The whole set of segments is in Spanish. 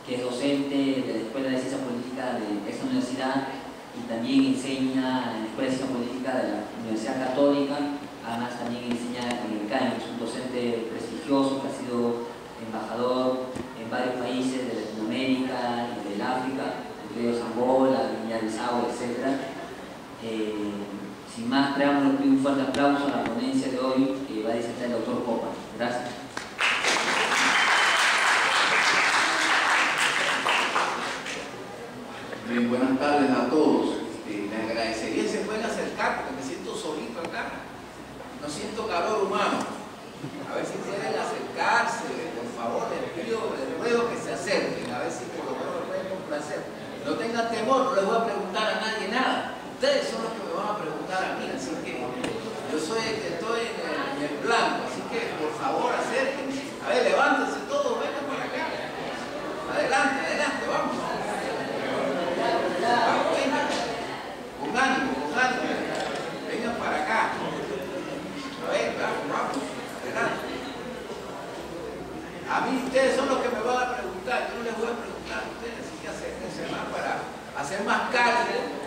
que es docente de la Escuela de Ciencia Política de esta universidad y también enseña en la Escuela de Ciencia Política de la Universidad Católica. Además también enseña en el CAE, es un docente prestigioso que ha sido embajador en varios países de Latinoamérica y del África, entre ellos Angola, Guinea-Bissau, etc. Sin más preámbulo, pido un fuerte aplauso a la ponencia de hoy que va a disertar el doctor Copa. Gracias. Bien, buenas tardes a todos. Les agradecería si se pueden acercar porque me siento solito acá. No siento calor humano. A ver si quieren acercarse, por favor, les pido, les ruego que se acerquen, a ver si por lo menos me pueden complacer. No tengan temor, no les voy a preguntar a nadie nada. Ustedes son los que me van a preguntar a mí, así que yo soy el que estoy en el blanco, así que por favor acérquense. A ver, levántense todos, vengan para acá. Adelante, adelante, vamos. Vengan, con ánimo, vengan para acá. A ver, vamos, adelante. A mí ustedes son los que me van a preguntar, yo no les voy a preguntar a ustedes, así que acérquense más para hacer más cálido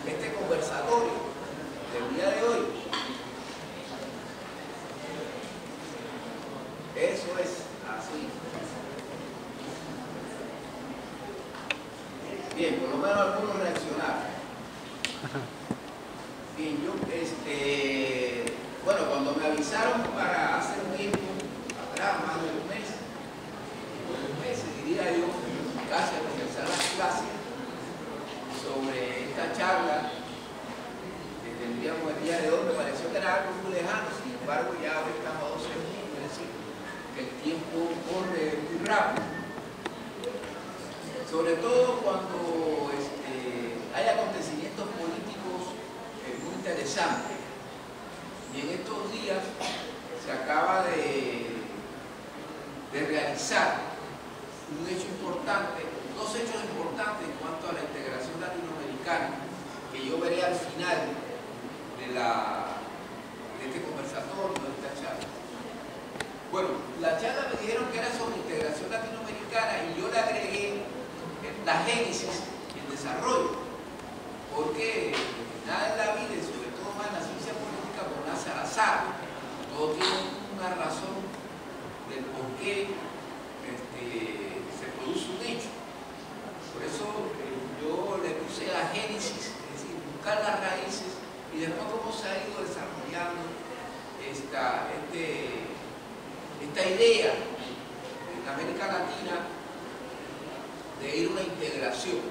este conversatorio del día de hoy. Eso es así. Bien, por lo menos algunos reaccionaron. Bien, yo, bueno, cuando me avisaron para hacer un tiempo atrás, más de un mes, diría yo, casi a comenzar las clases, sobre esta charla que tendríamos el día de hoy, me pareció que era algo muy lejano. Sin embargo, ya hoy estamos a 12 junio, es decir, que el tiempo corre muy rápido, sobre todo cuando hay acontecimientos políticos muy interesantes. Y en estos días se acaba de realizar un hecho importante, dos hechos importantes en cuanto a la integración latinoamericana, que yo veré al final de este conversatorio, de esta charla. Bueno, la charla me dijeron que era sobre integración latinoamericana y yo le agregué la génesis y el desarrollo, porque nada en la vida, y sobre todo más en la ciencia política, no nace al azar. Todo tiene una razón del por qué se produce un hecho. Por eso yo le puse la génesis, es decir, buscar las raíces y después cómo se ha ido desarrollando esta idea en América Latina de ir a una integración.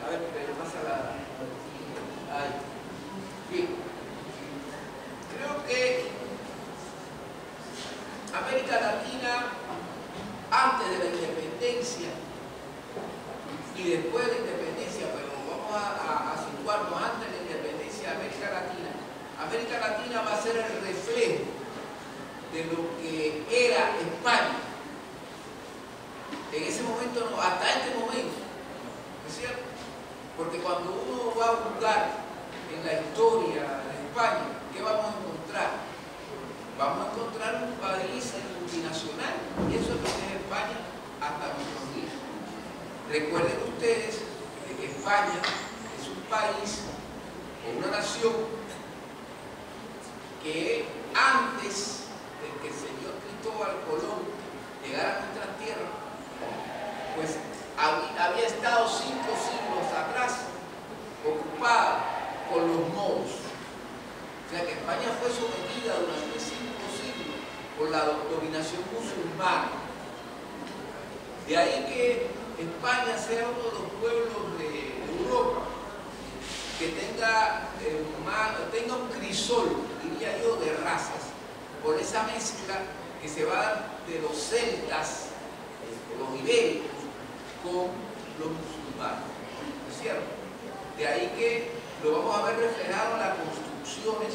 A ver, ¿qué pasa ahí? Bien. Creo que América Latina, antes de la independencia y después de la independencia, pero vamos a situarnos antes de la independencia de América Latina va a ser el reflejo de lo que era España en ese momento, hasta este momento, ¿no es cierto? Porque cuando uno va a buscar en la historia de España, ¿qué vamos a encontrar? Vamos a encontrar un país multinacional, y eso es lo que es España hasta nuestros días. Recuerden ustedes que España es un país o una nación que antes de que el señor Cristóbal Colón llegara a nuestras tierras, pues había estado 5 siglos atrás ocupada por los moros. O sea que España fue sometida durante 5 siglos por la dominación musulmana. De ahí que España sea uno de los pueblos de Europa que tenga un crisol, diría yo, de razas, por esa mezcla que se va a dar de los celtas, los ibéricos, con los musulmanes, ¿no es cierto? De ahí que lo vamos a ver reflejado en las construcciones,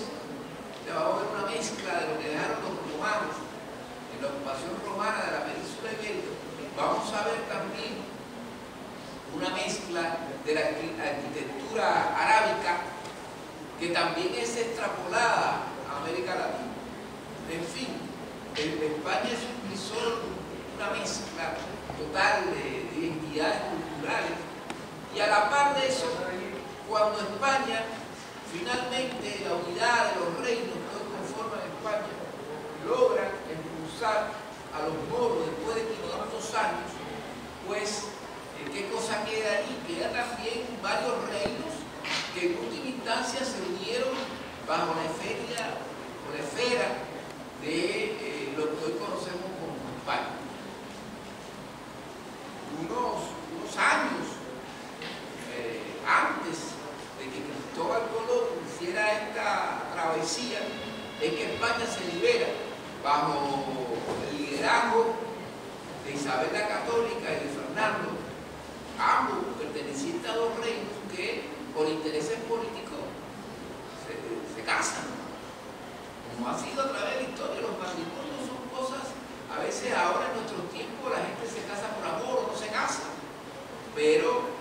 vamos a ver una mezcla de lo que dejaron los romanos en la ocupación romana de la península ibérica. Vamos a ver también una mezcla de la arquitectura arábica que también es extrapolada a América Latina. En fin, España es un crisol una mezcla total de identidades culturales. Y a la par de eso, cuando España, finalmente la unidad de los reinos que hoy conforman España, logra expulsar a los moros después de 500 años, pues, ¿qué cosa queda ahí? Queda también varios reinos que en última instancia se unieron bajo la esfera de lo que hoy conocemos como España. Unos años antes de que Cristóbal Colón hiciera esta travesía, es que España se libera bajo el liderazgo de Isabel la Católica y de Fernando, ambos pertenecientes a dos reinos que por intereses políticos se casan. Como ha sido a través de la historia, los matrimonios son cosas, a veces ahora en nuestros tiempos la gente se casa por amor o no se casa, pero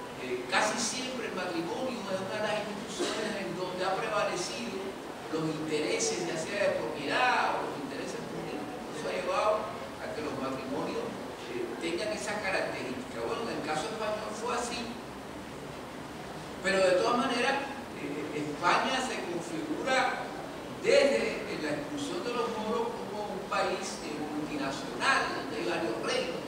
casi siempre el matrimonio es una de las instituciones en donde ha prevalecido los intereses, ya sea de propiedad o los intereses políticos. Eso ha llevado a que los matrimonios tengan esa característica. Bueno, en el caso español fue así, pero de todas maneras España se configura desde la expulsión de los moros como un país multinacional, donde hay varios reinos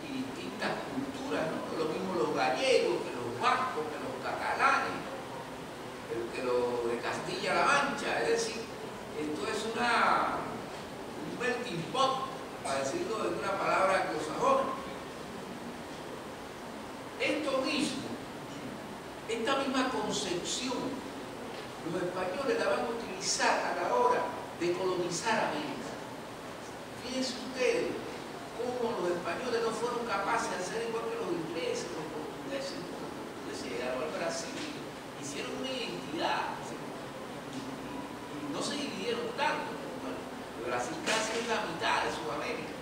y distintas culturas, ¿no? Lo mismo los gallegos, que los vascos, que los catalanes, que los de Castilla-La Mancha. Es decir, esto es un melting pot, para decirlo de una palabra anglosajona. Esto mismo, esta misma concepción, los españoles la van a utilizar a la hora de colonizar América. Fíjense ustedes cómo los españoles no fueron capaces de hacer igual que los ingleses, los portugueses. Los portugueses llegaron al Brasil, hicieron una identidad y no se dividieron tanto. Bueno, Brasil casi es la mitad de Sudamérica.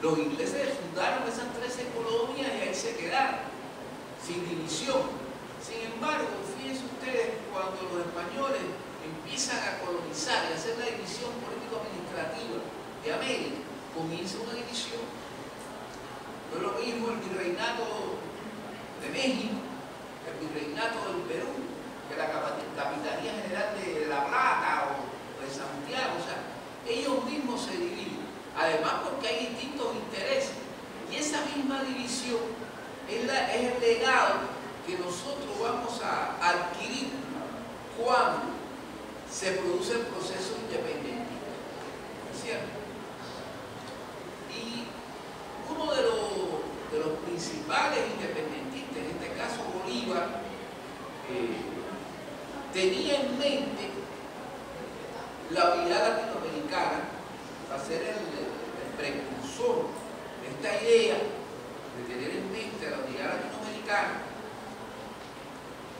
Los ingleses fundaron esas 13 colonias y ahí se quedaron, sin división. Sin embargo, fíjense ustedes, cuando los españoles empiezan a colonizar y a hacer la división político-administrativa de América, comienza una división. No es lo mismo el virreinato de México, el virreinato del Perú, que la Capitanía General de La Plata o de Santiago. O sea, ellos mismos se dividen. Además, porque hay distintos intereses. Y esa misma división es el legado que nosotros vamos a adquirir cuando se produce el proceso independentista, ¿cierto? Y uno de los principales independentistas, en este caso Bolívar, tenía en mente la unidad latinoamericana para ser el precursor de esta idea de tener en mente la unidad latinoamericana,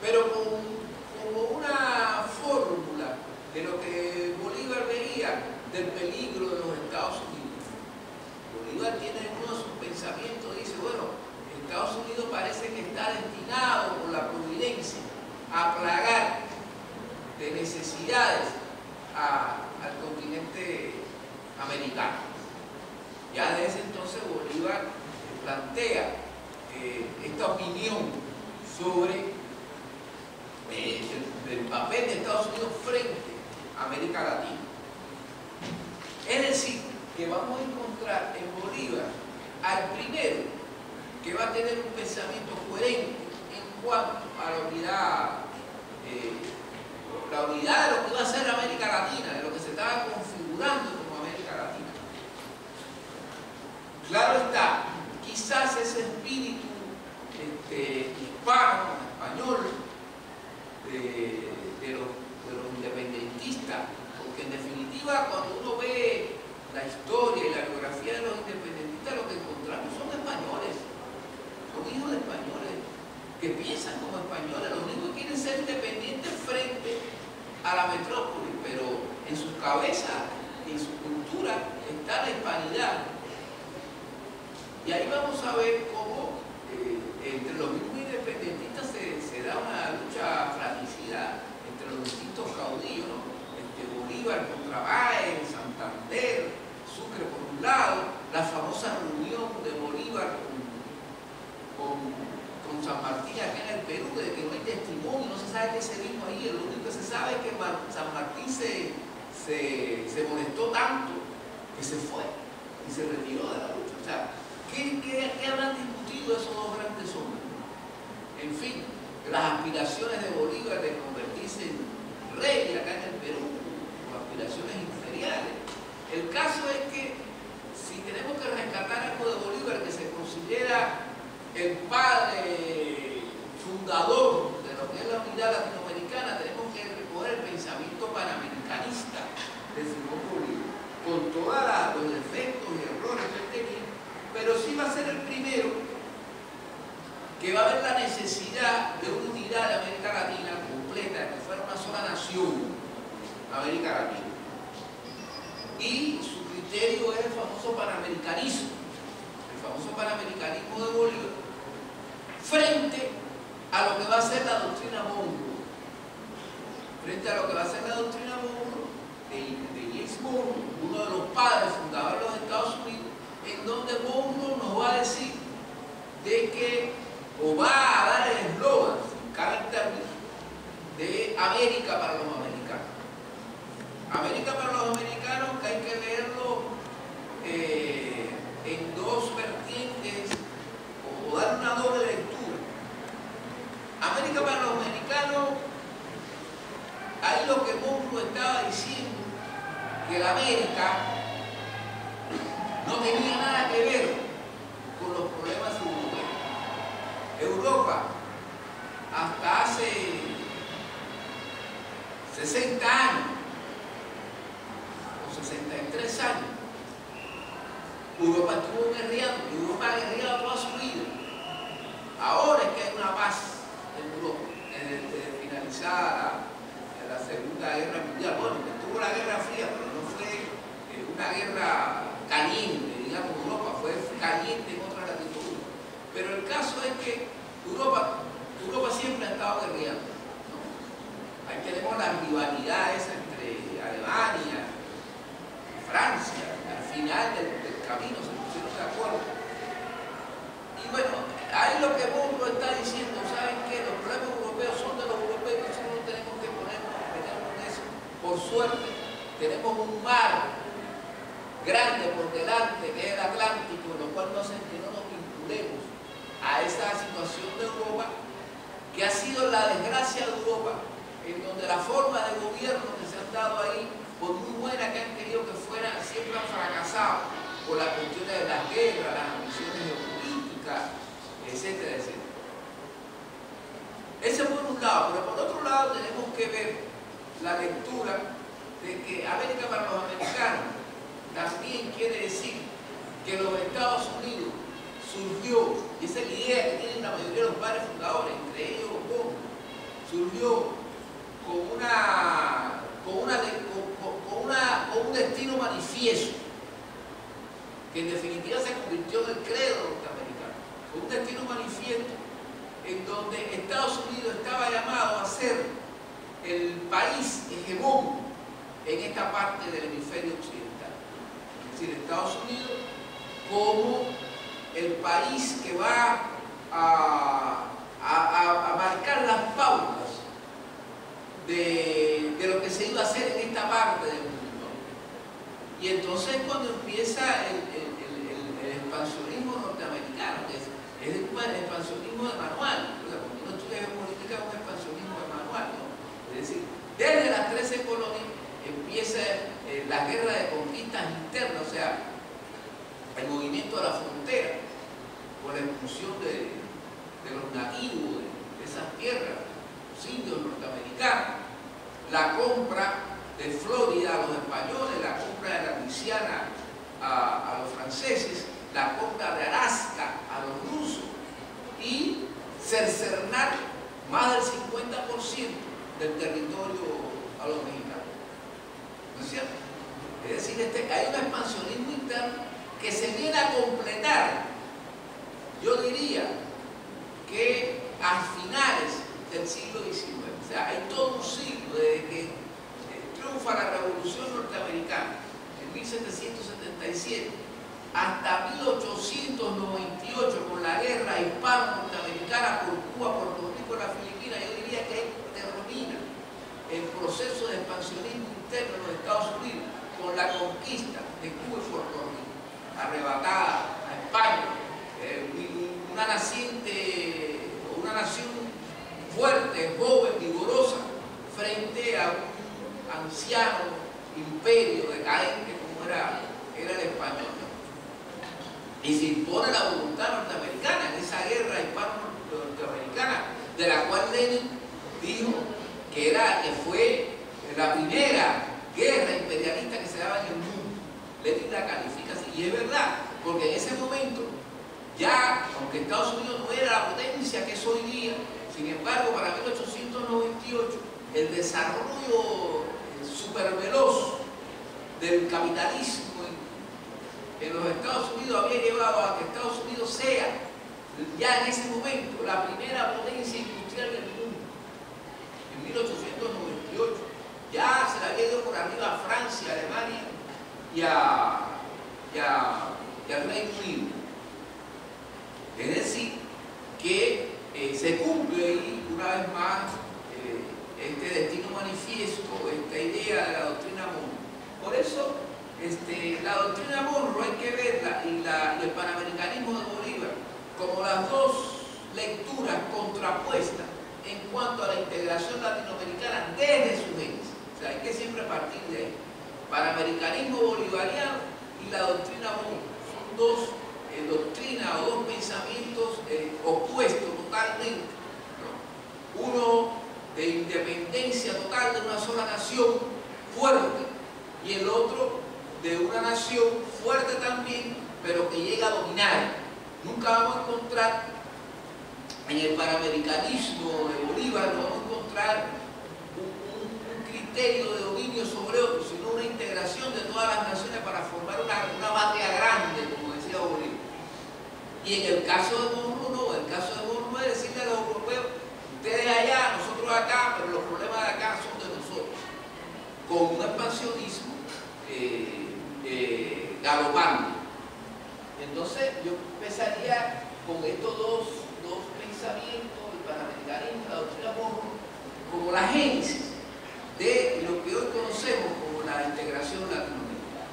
pero como una fórmula de lo que Bolívar veía del peligro de los Estados Unidos. Bolívar tiene en uno de sus pensamientos, dice, bueno, Estados Unidos parece que está destinado por la providencia a plagar de necesidades al continente americano. Ya desde ese entonces Bolívar plantea esta opinión sobre el papel de Estados Unidos frente a América Latina. Es decir, que vamos a encontrar en Bolívar al primero que va a tener un pensamiento coherente en cuanto a la unidad de lo que iba a ser América Latina, de lo que se estaba configurando como América Latina. Claro está, quizás ese espíritu hispano, español, de los independentistas, porque en definitiva cuando uno ve la historia y la biografía de los independentistas, lo que encontramos son españoles, son hijos de españoles que piensan como españoles, los únicos que quieren ser independientes frente a la metrópoli, pero en sus cabezas y en su cultura está la hispanidad. Y ahí vamos a ver cómo entre los mismos independentistas se da una lucha fratricida entre los distintos caudillos, ¿no? Bolívar contra Báez, Santander, Sucre por un lado, la famosa reunión de Bolívar con San Martín acá en el Perú, de que no hay testimonio, no se sabe qué se dijo ahí. Lo único que se sabe es que San Martín se molestó tanto que se fue y se retiró de la lucha. O sea, ¿qué habrán discutido esos dos grandes hombres? En fin, las aspiraciones de Bolívar de convertirse en rey acá en el Perú, o aspiraciones imperiales. El caso es que si tenemos que rescatar algo de Bolívar, que se considera el padre fundador de lo que es la unidad latinoamericana, tenemos que recoger el pensamiento panamericanista de Simón Bolívar, con todos los defectos y errores que él tenía, pero sí va a ser el primero que va a haber la necesidad de una unidad de América Latina completa, que fuera una sola nación, América Latina. Y su criterio es el famoso panamericanismo, de Bolívar, frente a lo que va a ser la doctrina Monroe, de James Monroe, uno de los padres fundadores de los Estados Unidos, en donde Monroe nos va a decir de que, o va a dar el eslogan, sin cada término, de América para los americanos. América para los americanos, que hay que leerlo en dos vertientes, o dar una doble lectura. América para los americanos, ahí lo que Monroe estaba diciendo, que la América no tenía nada que ver con los problemas europeos. Europa, hasta hace 60 años, o 63 años, Europa estuvo guerreando, Europa ha guerreado toda su vida. Ahora es que hay una paz en Europa, desde finalizada la Segunda Guerra Mundial. Bueno, estuvo la Guerra Fría, pero no fue una guerra caliente, digamos, Europa fue caliente en otras latitudes. Pero el caso es que Europa siempre ha estado guerreando, ¿no? Ahí tenemos las rivalidades entre Alemania y Francia. Al final del camino se pusieron de acuerdo. Y bueno, ahí lo que Monroe está diciendo, ¿saben qué? Los problemas europeos son de los europeos, nosotros no tenemos que ponernos en eso. Por suerte, tenemos un mar grande por delante, que es el Atlántico, lo cual no hace que no nos vinculemos a esa situación de Europa, que ha sido la desgracia de Europa, en donde la forma de gobierno que se han dado ahí, por muy buena que han querido que fuera, siempre han fracasado por las cuestiones de las guerras, las ambiciones geopolíticas, etcétera, etcétera. Ese por un lado, pero por otro lado tenemos que ver la lectura de que América para los americanos también quiere decir que los Estados Unidos surgió, y esa es la idea que tienen la mayoría de los padres fundadores, entre ellos Monroe, surgió con un destino manifiesto, que en definitiva se convirtió en el credo norteamericano, con un destino manifiesto en donde Estados Unidos estaba llamado a ser el país hegemón en esta parte del hemisferio occidental. Es decir, Estados Unidos como el país que va a marcar las pautas de lo que se iba a hacer en esta parte del mundo. Y entonces cuando empieza el expansionismo norteamericano, que es el expansionismo de manual, o sea, cuando uno estudia geopolítica es un expansionismo de manual, ¿no? Es decir, desde las 13 colonias empieza la guerra de conquistas internas, o sea, el movimiento de la frontera, por la expulsión de los nativos de esas tierras, los indios norteamericanos, la compra de Florida a los españoles, la compra de la Luisiana a los franceses, la compra de Alaska a los rusos y cercenar más del 50% del territorio a los mexicanos. ¿No es cierto? Es decir, hay un expansionismo interno que se viene a completar, yo diría, que a finales del siglo XIX. O sea, hay todo un siglo desde que triunfa la Revolución Norteamericana en 1777 hasta interno en los Estados Unidos con la conquista de Cuba y Puerto Rico, arrebatada a España, una nación fuerte, joven, vigorosa, frente a un anciano imperio decadente como era el español. Y se impone la voluntad norteamericana en esa guerra hispano-norteamericana, de la cual Lenin dijo que fue la primera guerra imperialista que se daba en el mundo. Lenin la califica así, y es verdad, porque en ese momento ya, aunque Estados Unidos no era la potencia que es hoy día, sin embargo, para 1898, el desarrollo superveloz del capitalismo en los Estados Unidos había llevado a que Estados Unidos sea, ya en ese momento, la primera potencia industrial del mundo. En 1898, ya se le había ido por arriba a Francia, a Alemania y al Reino Unido. Es decir, que se cumple ahí una vez más este destino manifiesto, esta idea de la doctrina Monroe. Por eso, la doctrina Monroe hay que verla y el panamericanismo de Bolívar como las dos lecturas contrapuestas en cuanto a la integración latinoamericana desde su génesis. O sea, hay que siempre partir de ahí. Panamericanismo bolivariano y la doctrina Monroe son dos doctrinas o dos pensamientos opuestos totalmente, ¿no? Uno de independencia total de una sola nación fuerte y el otro de una nación fuerte también, pero que llega a dominar. Nunca vamos a encontrar en el panamericanismo de Bolívar, no vamos a encontrar un criterio de dominio sobre otro, sino una integración de todas las naciones para formar una patria grande, como decía Bolívar. Y en el caso de Monroe, no, en el caso de Monroe es decirle a los europeos, ustedes allá, nosotros acá, pero los problemas de acá son de nosotros, con un expansionismo galopante. Entonces yo empezaría con estos dos pensamientos, el panamericanismo, la doctrina Monroe, como la génesis de lo que hoy conocemos como la integración latinoamericana.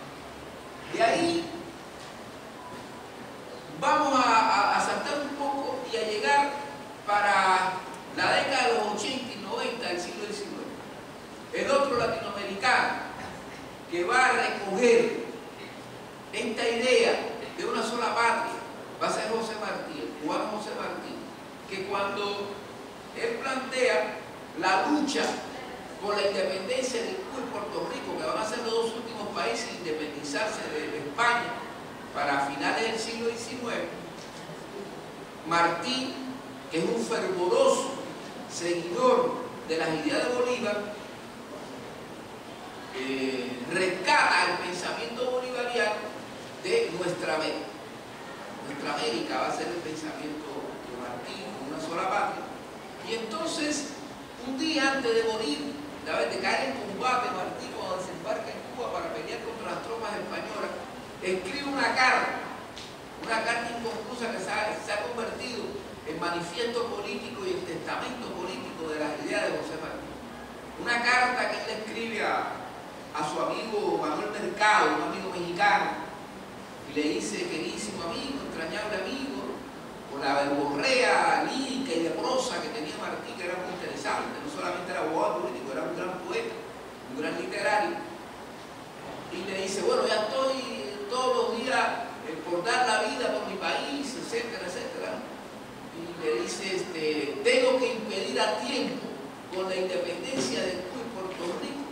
De ahí vamos a saltar un poco y a llegar para la década de los 80 y 90 del siglo XIX. El otro latinoamericano que va a recoger esta idea de una sola patria va a ser José Martí, el cubano José Martí, que cuando él plantea la lucha por la independencia de Cuba y Puerto Rico, que van a ser los dos últimos países en independizarse de España para finales del siglo XIX, Martí, que es un fervoroso seguidor de las ideas de Bolívar, rescata el pensamiento bolivariano de nuestra América. Nuestra América va a ser el pensamiento de Martí, una sola patria. Y entonces, un día antes de morir, de caer en combate, Martí, cuando desembarca en Cuba para pelear contra las tropas españolas, escribe una carta inconclusa que se ha convertido en manifiesto político y en testamento político de las ideas de José Martí. Una carta que él le escribe a su amigo Manuel Mercado, un amigo mexicano, y le dice: queridísimo amigo, entrañable amigo, con la verborrea lírica y de prosa que tenía Martí, que era muy interesante, no solamente era abogado político, era un gran poeta, un gran literario, y le dice: bueno, ya estoy todos los días por dar la vida por mi país, etcétera, etcétera. Y le dice, tengo que impedir a tiempo, con la independencia de Cuba y Puerto Rico,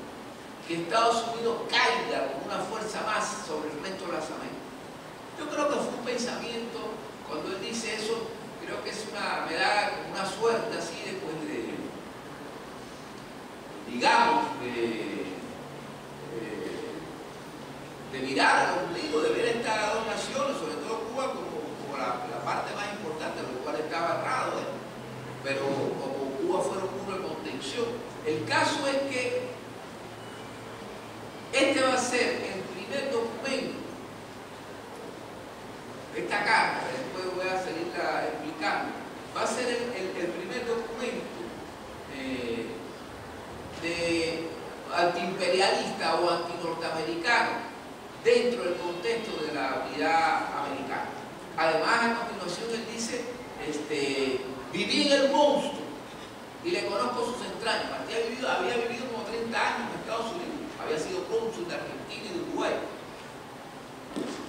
que Estados Unidos caiga con una fuerza más sobre el resto de las Américas. Yo creo que fue un pensamiento, cuando él dice eso, creo que me da como una suerte así después digamos, de mirar al ombligo, de ver estas dos naciones, sobre todo Cuba, como la parte más importante, lo cual estaba errado, pero como Cuba fueron uno de contención. El caso es que este va a ser el primer documento, esta carta, después voy a seguirla explicando, va a ser el primer documento antiimperialista o antinorteamericano dentro del contexto de la unidad americana. Además, a continuación él dice, viví en el monstruo y le conozco sus entrañas. Martí había vivido como 30 años en Estados Unidos, había sido cónsul de Argentina y de Uruguay.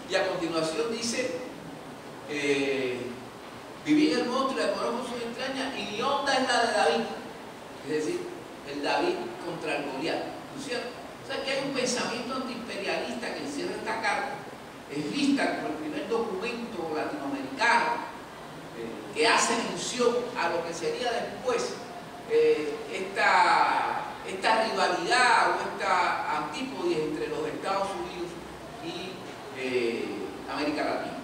Y a continuación dice, viví en el monstruo y le conozco sus entrañas, y mi onda es la de David, es decir, el David contra el Goliat, ¿no es cierto? O sea que hay un pensamiento antiimperialista que encierra esta carta, es vista como el primer documento latinoamericano que hace mención a lo que sería después esta rivalidad o esta antípoda entre los Estados Unidos y América Latina.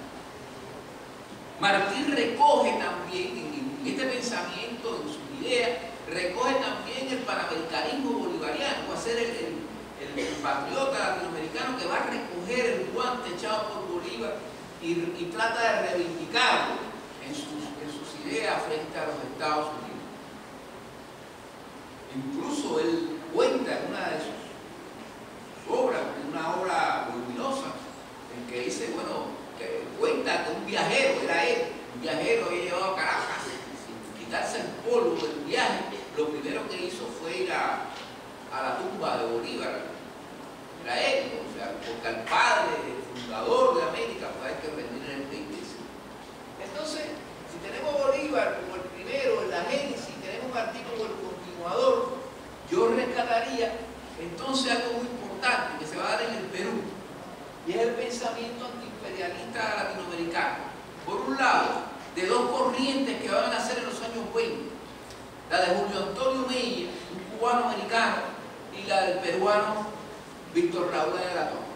Martí recoge también en este pensamiento, en sus ideas, recoge también el panamericanismo bolivariano, va a ser el patriota latinoamericano que va a recoger el guante echado por Bolívar y trata de reivindicarlo en sus ideas frente a los Estados Unidos. Incluso él cuenta en una de sus obras, una obra luminosa, en que dice, bueno, que cuenta que un viajero, era él, un viajero había llevado a Caracas, sin quitarse el polvo del viaje, lo primero que hizo fue ir a la tumba de Bolívar. Era él, o sea, porque al padre, el fundador de América, pues hay que rendir en el iglesia. Entonces, si tenemos Bolívar como el primero en la génesis, tenemos Martí como el continuador, yo rescataría entonces algo muy importante que se va a dar en el Perú, y es el pensamiento antiimperialista latinoamericano. Por un lado, de dos corrientes que van a nacer en los años 20, la de Julio Antonio Mella, un cubano americano, y la del peruano Víctor Raúl de la Torre.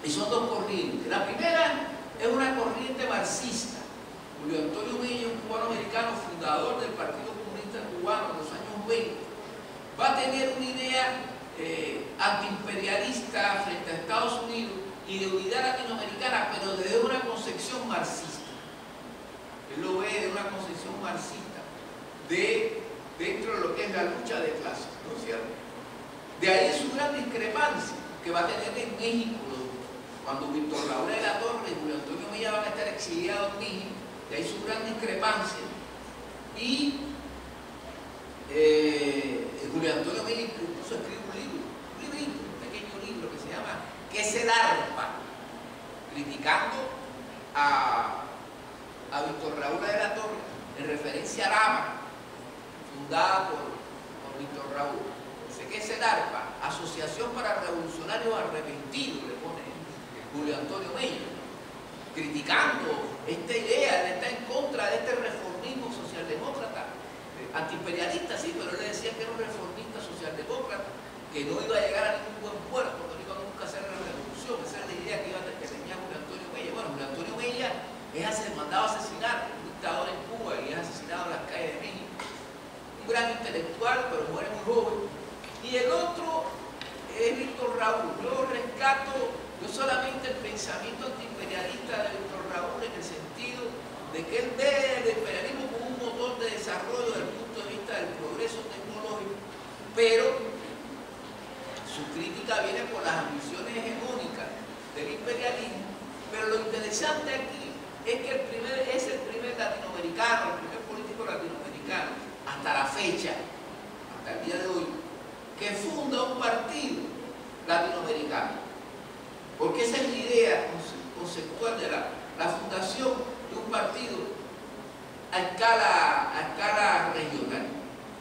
Y son dos corrientes. La primera es una corriente marxista. Julio Antonio Mella, un cubano americano, fundador del Partido Comunista Cubano en los años 20, va a tener una idea antiimperialista frente a Estados Unidos y de unidad latinoamericana, pero desde una concepción marxista. Él lo ve de una concepción marxista dentro de lo que es la lucha de clases, ¿no es cierto? De ahí su gran discrepancia que va a tener en México, cuando Víctor Raúl de la Torre y Julio Antonio Mella van a estar exiliados en México. De ahí su gran discrepancia. Y Julio Antonio Mella incluso escribe un pequeño libro que se llama ¿Qué es el ARPA?, criticando a Víctor Raúl de la Torre en referencia a Arama, fundada por Víctor Raúl. Dice que es el ARPA, Asociación para Revolucionarios Arrepentidos, le pone Julio Antonio Mella, criticando esta idea, él está en contra de este reformismo socialdemócrata, antiimperialista, sí, pero él le decía que era un reformista socialdemócrata, que no iba a llegar a ningún buen puerto, que no iba nunca a hacer la revolución. Esa es la idea que tenía Julio Antonio Mella. Bueno, Julio Antonio Mella mandado a asesinar, un dictador en Cuba, y es asesinado en las calles de México. Un gran intelectual, pero muere muy joven. Y el otro es Víctor Raúl. Yo rescato no solamente el pensamiento antiimperialista de Víctor Raúl en el sentido de que él ve el imperialismo como un motor de desarrollo desde el punto de vista del progreso tecnológico, pero su crítica viene por las ambiciones hegemónicas del imperialismo. Pero lo interesante aquí es que es el primer latinoamericano, el primer político latinoamericano, hasta la fecha, hasta el día de hoy, que funda un partido latinoamericano. Porque esa es la idea conceptual de la fundación de un partido a escala regional.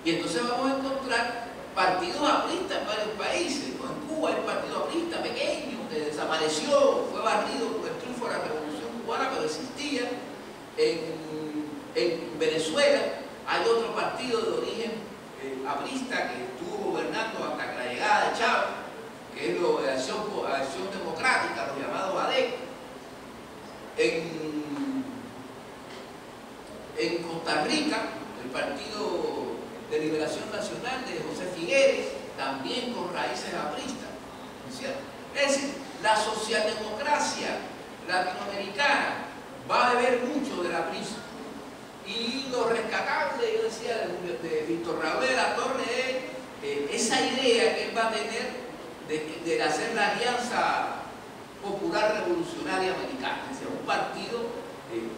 Y entonces vamos a encontrar partidos apristas en varios países. En Cuba hay un partido aprista pequeño que desapareció, fue barrido por el triunfo de la Revolución Cubana, pero existía. En Venezuela hay otro partido de origen aprista que estuvo gobernando hasta la llegada de Chávez, que es lo de Acción Democrática, los llamados ADEC. En Costa Rica, el Partido de Liberación Nacional de José Figueres, también con raíces apristas, ¿no es cierto? Es decir, la socialdemocracia latinoamericana va a beber mucho del aprismo. Y lo rescatable, yo decía, de Víctor Raúl de la Torre es esa idea que él va a tener de hacer la Alianza Popular Revolucionaria Americana, es decir, un partido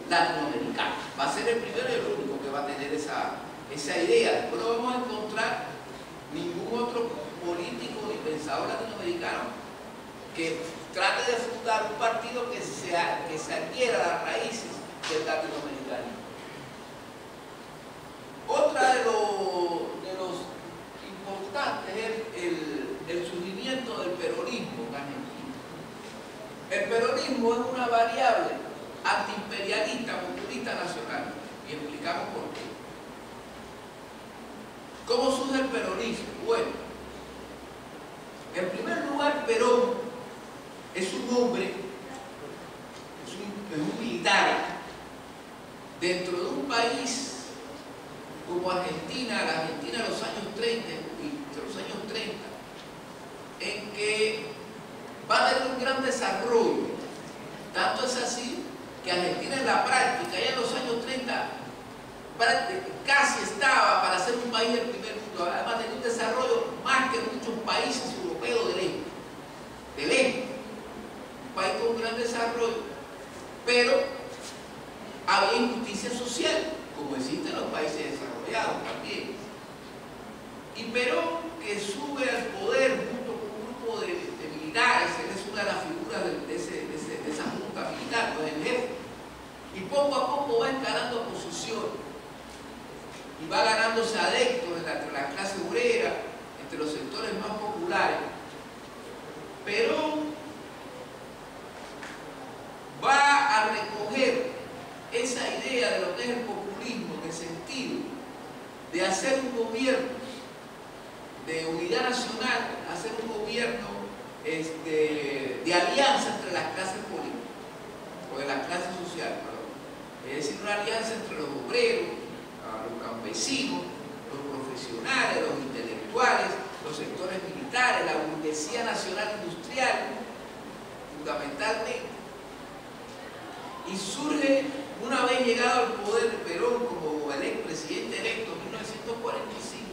latinoamericano. Va a ser el primero y el único que va a tener esa idea. Después no vamos a encontrar ningún otro político ni pensador latinoamericano que trate de fundar un partido que se adhiera a las raíces del latinoamericano. Otra de los importantes es el surgimiento del peronismo en Argentina. El peronismo es una variable antiimperialista, populista nacional. Y explicamos por qué. ¿Cómo surge el peronismo? Bueno, en primer lugar, Perón es un hombre, es un militar dentro de un país como Argentina, la Argentina de los años 30, en que va a tener un gran desarrollo. Tanto es así que Argentina en la práctica, ya en los años 30, casi estaba para ser un país del primer mundo. Además tenía un desarrollo más que muchos países europeos de lejos. Un país con un gran desarrollo, pero había injusticia social, como existe en los países desarrollados también. Y Perón, que sube al poder junto con un grupo de militares, él es una de las figuras de esa junta militar, pues el jefe, y poco a poco va escalando posiciones y va ganándose adeptos entre la clase obrera, entre los sectores más populares. Perón va a recoger esa idea de lo que es el populismo en el sentido de hacer un gobierno de unidad nacional, hacer un gobierno de alianza entre las clases políticas, o de las clases sociales, perdón. Es decir, una alianza entre los obreros, los campesinos, los profesionales, los intelectuales, los sectores militares, la burguesía nacional industrial, fundamentalmente. Y surge, una vez llegado al poder Perón como el expresidente electo en 1945,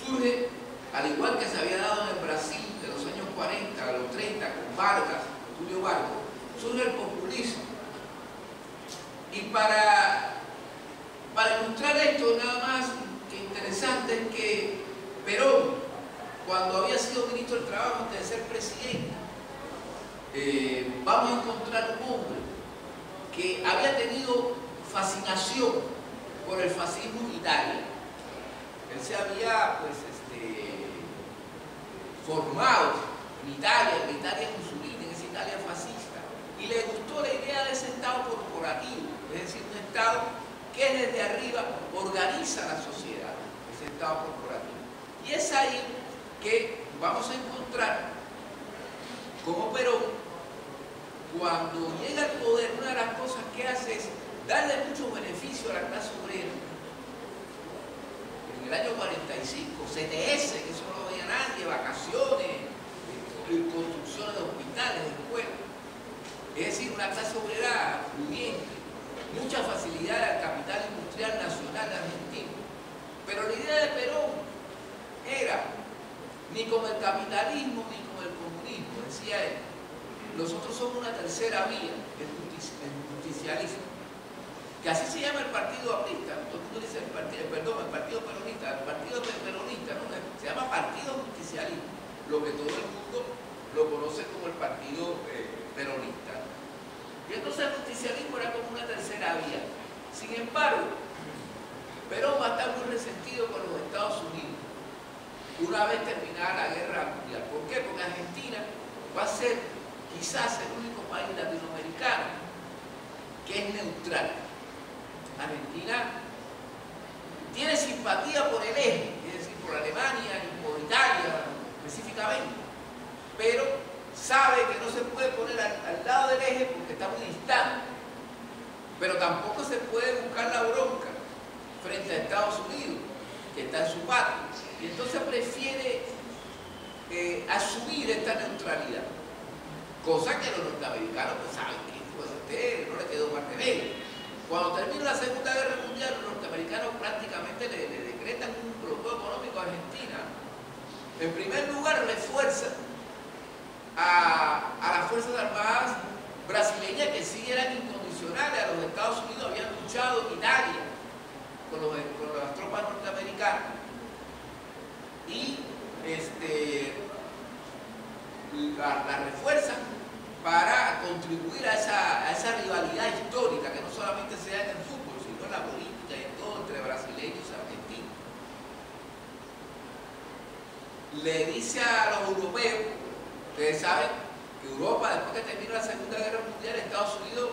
surge, al igual que se había dado en el Brasil de los años 40 a los 30 con Vargas, Julio Vargas, surge el populismo. Y para ilustrar esto, nada más que interesante es que Perón, cuando había sido ministro del Trabajo antes de ser presidente, vamos a encontrar un hombre que había tenido fascinación por el fascismo en Italia. Él se había formado en Italia Mussolini, en esa Italia fascista, y le gustó la idea de ese Estado corporativo, es decir, un Estado que desde arriba organiza la sociedad, ese Estado corporativo. Y es ahí que vamos a encontrar como Perón, cuando llega al poder, una de las cosas que hace es darle muchos beneficios a la clase obrera. En el año 45, CTS, que eso no lo veía nadie, vacaciones, construcciones de hospitales, de escuelas. Es decir, una clase obrera pudiente, mucha facilidad al capital industrial nacional argentino. Pero la idea de Perón era ni con el capitalismo ni con el comunismo, decía él. Nosotros somos una tercera vía, el justicialismo, que así se llama el partido aprista. Todo el mundo dice el partido peronista, ¿no? Se llama partido justicialismo, lo que todo el mundo lo conoce como el partido peronista. Y entonces el justicialismo era como una tercera vía. Sin embargo, Perón va a estar muy resentido con los Estados Unidos una vez terminada la guerra mundial. ¿Por qué? Porque Argentina va a ser quizás el único país latinoamericano que es neutral. Argentina tiene simpatía por el eje, es decir, por Alemania y por Italia específicamente, pero sabe que no se puede poner al lado del eje porque está muy distante, pero tampoco se puede buscar la bronca frente a Estados Unidos, que está en su patria, y entonces prefiere asumir esta neutralidad. Cosa que los norteamericanos pues saben que no le quedó más remedio. Cuando termina la Segunda Guerra Mundial, los norteamericanos norteamericanos prácticamente le decretan un bloqueo económico a Argentina, en primer lugar refuerza a las Fuerzas Armadas brasileñas, que sí eran incondicionales a los Estados Unidos, habían luchado en Italia con las tropas norteamericanas, y la refuerzan para contribuir a esa rivalidad histórica que no solamente se da en el fútbol, sino en la política y en todo, entre brasileños y argentinos. Le dice a los europeos, ustedes saben que Europa, después que terminó la Segunda Guerra Mundial, Estados Unidos,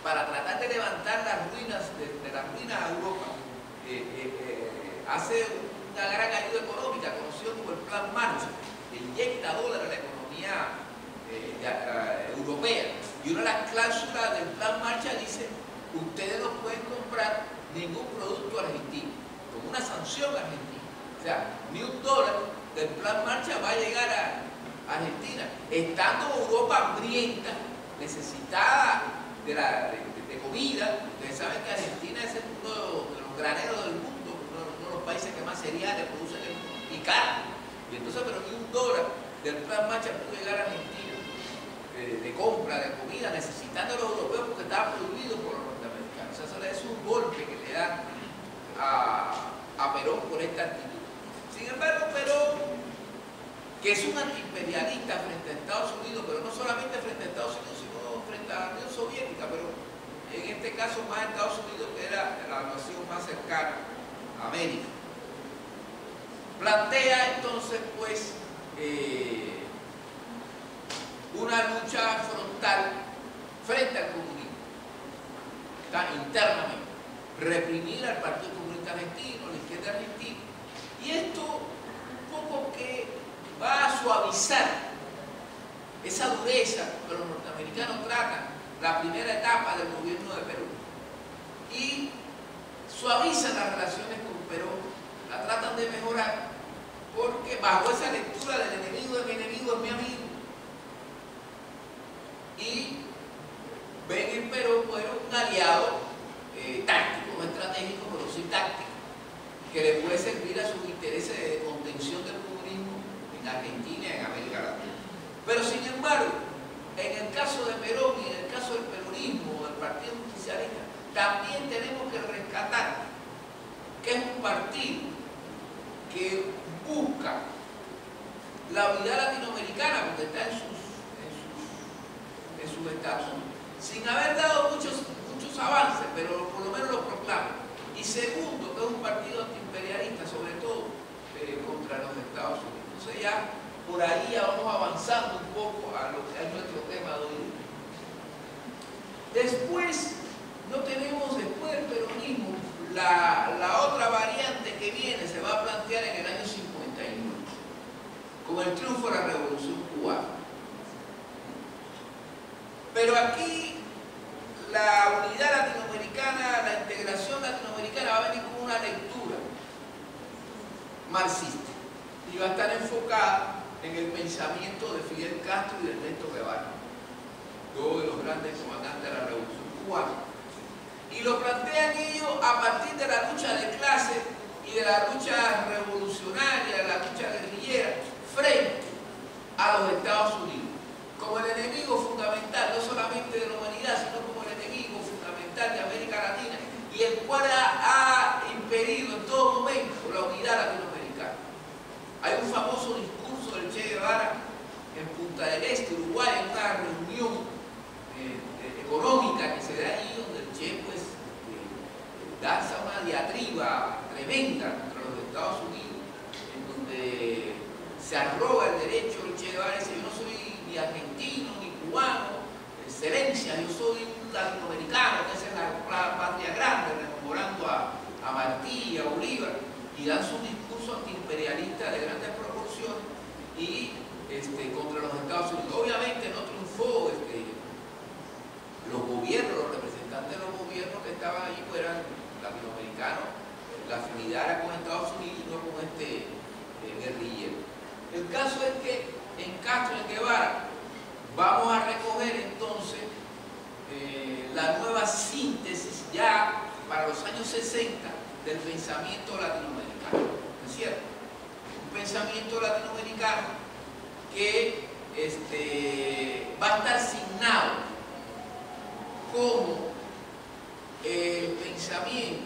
para tratar de levantar las ruinas de las ruinas a Europa, hace una gran ayuda económica, conocido como el Plan Marshall, que inyecta dólares a la economía europea. Y una de las cláusulas del Plan Marshall dice: ustedes no pueden comprar ningún producto argentino, como una sanción argentina. O sea, ni un dólar del Plan Marshall va a llegar a Argentina, estando Europa hambrienta, necesitada de comida. Ustedes saben que Argentina es uno de los graneros del mundo, uno de los países que más cereales producen en el mundo, y carne. Y entonces, pero ni un dólar del Plan Marshall pudo llegar a Argentina de compra de comida, necesitando a los europeos, porque estaba prohibido por los norteamericanos. O sea, eso es un golpe que le dan a Perón por esta actitud. Sin embargo, Perón, que es un antiimperialista frente a Estados Unidos, pero no solamente frente a Estados Unidos, sino frente a la Unión Soviética, pero en este caso más a Estados Unidos, que era la nación más cercana a América. Plantea entonces, pues, una lucha frontal frente al comunismo, internamente, reprimir al Partido Comunista Argentino, la izquierda argentina, y esto un poco que va a suavizar esa dureza que los norteamericanos tratan la primera etapa del gobierno de Perón, y suavizan las relaciones con Perón, la tratan de mejorar, porque bajo esa lectura del enemigo de mi enemigo es mi amigo, y ven en Perón, bueno, un aliado táctico, no estratégico, pero sí táctico, que le puede servir a sus intereses de contención del comunismo en Argentina y en América Latina. Pero sin embargo, en el caso de Perón y en el caso del peronismo, del Partido Justicialista, también tenemos que rescatar que es un partido que busca la unidad latinoamericana, porque está en sus estados, sin haber dado muchos avances, pero por lo menos los proclama. Y segundo, que es un partido antiimperialista, sobre todo contra los Estados Unidos. Entonces ya por ahí ya vamos avanzando un poco a lo que es nuestro tema de hoy. Después, no tenemos después del peronismo, la otra variante que viene se va a plantear en el año 59, con el triunfo de la Revolución Cubana. Pero aquí la unidad latinoamericana, la integración latinoamericana va a venir con una lectura marxista y va a estar enfocada en el pensamiento de Fidel Castro y de Ernesto Guevara, dos de los grandes comandantes de la Revolución Cubana. Y lo plantean ellos a partir de la lucha de clase y de la lucha revolucionaria, de la lucha guerrillera, frente a los Estados Unidos, como el enemigo fundamental, no solamente de la humanidad, sino como el enemigo fundamental de América Latina, y el cual ha impedido en todo momento la unidad latinoamericana. Hay un famoso discurso del Che Guevara en Punta del Este, Uruguay, en una reunión económica que se da allí, donde el Che pues danza una diatriba tremenda contra los Estados Unidos, en donde se arroga el derecho el Che Guevara, dice: yo no soy ni argentino ni cubano, excelencia, yo soy un latinoamericano, que esa es la patria grande, rememorando a Martí y a Bolívar, y dan su discurso antiimperialista de grandes proporciones y contra los Estados Unidos. Obviamente no triunfó, los gobiernos, los representantes de los gobiernos que estaban allí pues eran latinoamericanos, la afinidad era con Estados Unidos y no con guerrillero. El caso es que en Castro y en Guevara vamos a recoger entonces la nueva síntesis ya para los años 60 del pensamiento latinoamericano, ¿no es cierto? Un pensamiento latinoamericano que va a estar signado como el pensamiento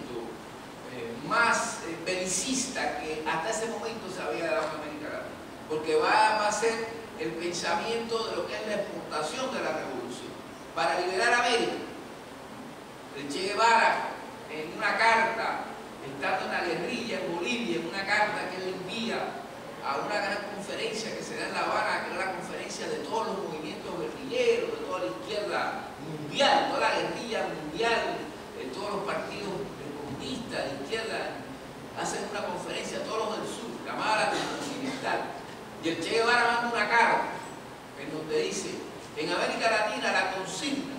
más belicista que hasta ese momento se había dado en América Latina, porque va a ser el pensamiento de lo que es la exportación de la revolución para liberar a América. El Che Guevara, en una carta, estando en la guerrilla en Bolivia, en una carta que él envía a una gran conferencia que se da en La Habana, que era la conferencia de todos los movimientos guerrilleros, de toda la izquierda mundial, toda la guerrilla mundial, de todos los partidos comunistas de izquierda, hacen una conferencia, todos los del sur, llamada la Continental. Y el Che Guevara manda una carta en donde dice: en América Latina la consigna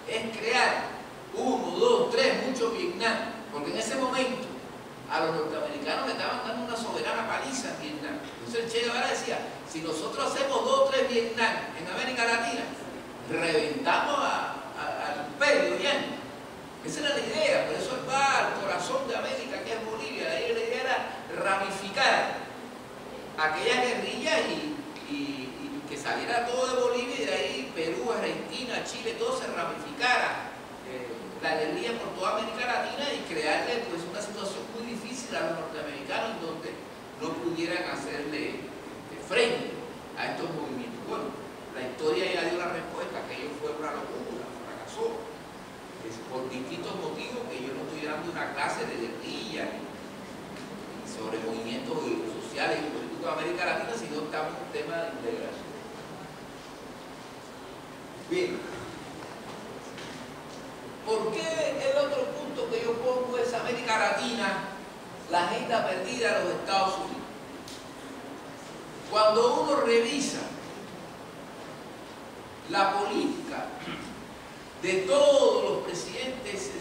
es crear 1, 2, 3, mucho Vietnam, porque en ese momento a los norteamericanos le estaban dando una soberana paliza en Vietnam. Entonces el Che Guevara decía: si nosotros hacemos 2 o 3 Vietnam en América Latina, reventamos al imperio yanqui. Esa era la idea, por eso él va al corazón de América, que es Bolivia. Ahí la idea era ramificar aquella guerrilla y que saliera todo de Bolivia, y de ahí Perú, Argentina, Chile, todo se ramificara la guerrilla por toda América Latina y crearle pues una situación muy difícil a los norteamericanos, en donde no pudieran hacerle frente a estos movimientos. Bueno, la historia ya dio la respuesta, que ello fue una locura, fracasó. Es por distintos motivos, que yo no estoy dando una clase de guerrilla ni sobre movimientos sociales y políticos de América Latina, sino estamos en un tema de integración. Bien, ¿por qué el otro punto que yo pongo es América Latina, la agenda perdida de los Estados Unidos? Cuando uno revisa la política de todos los presidentes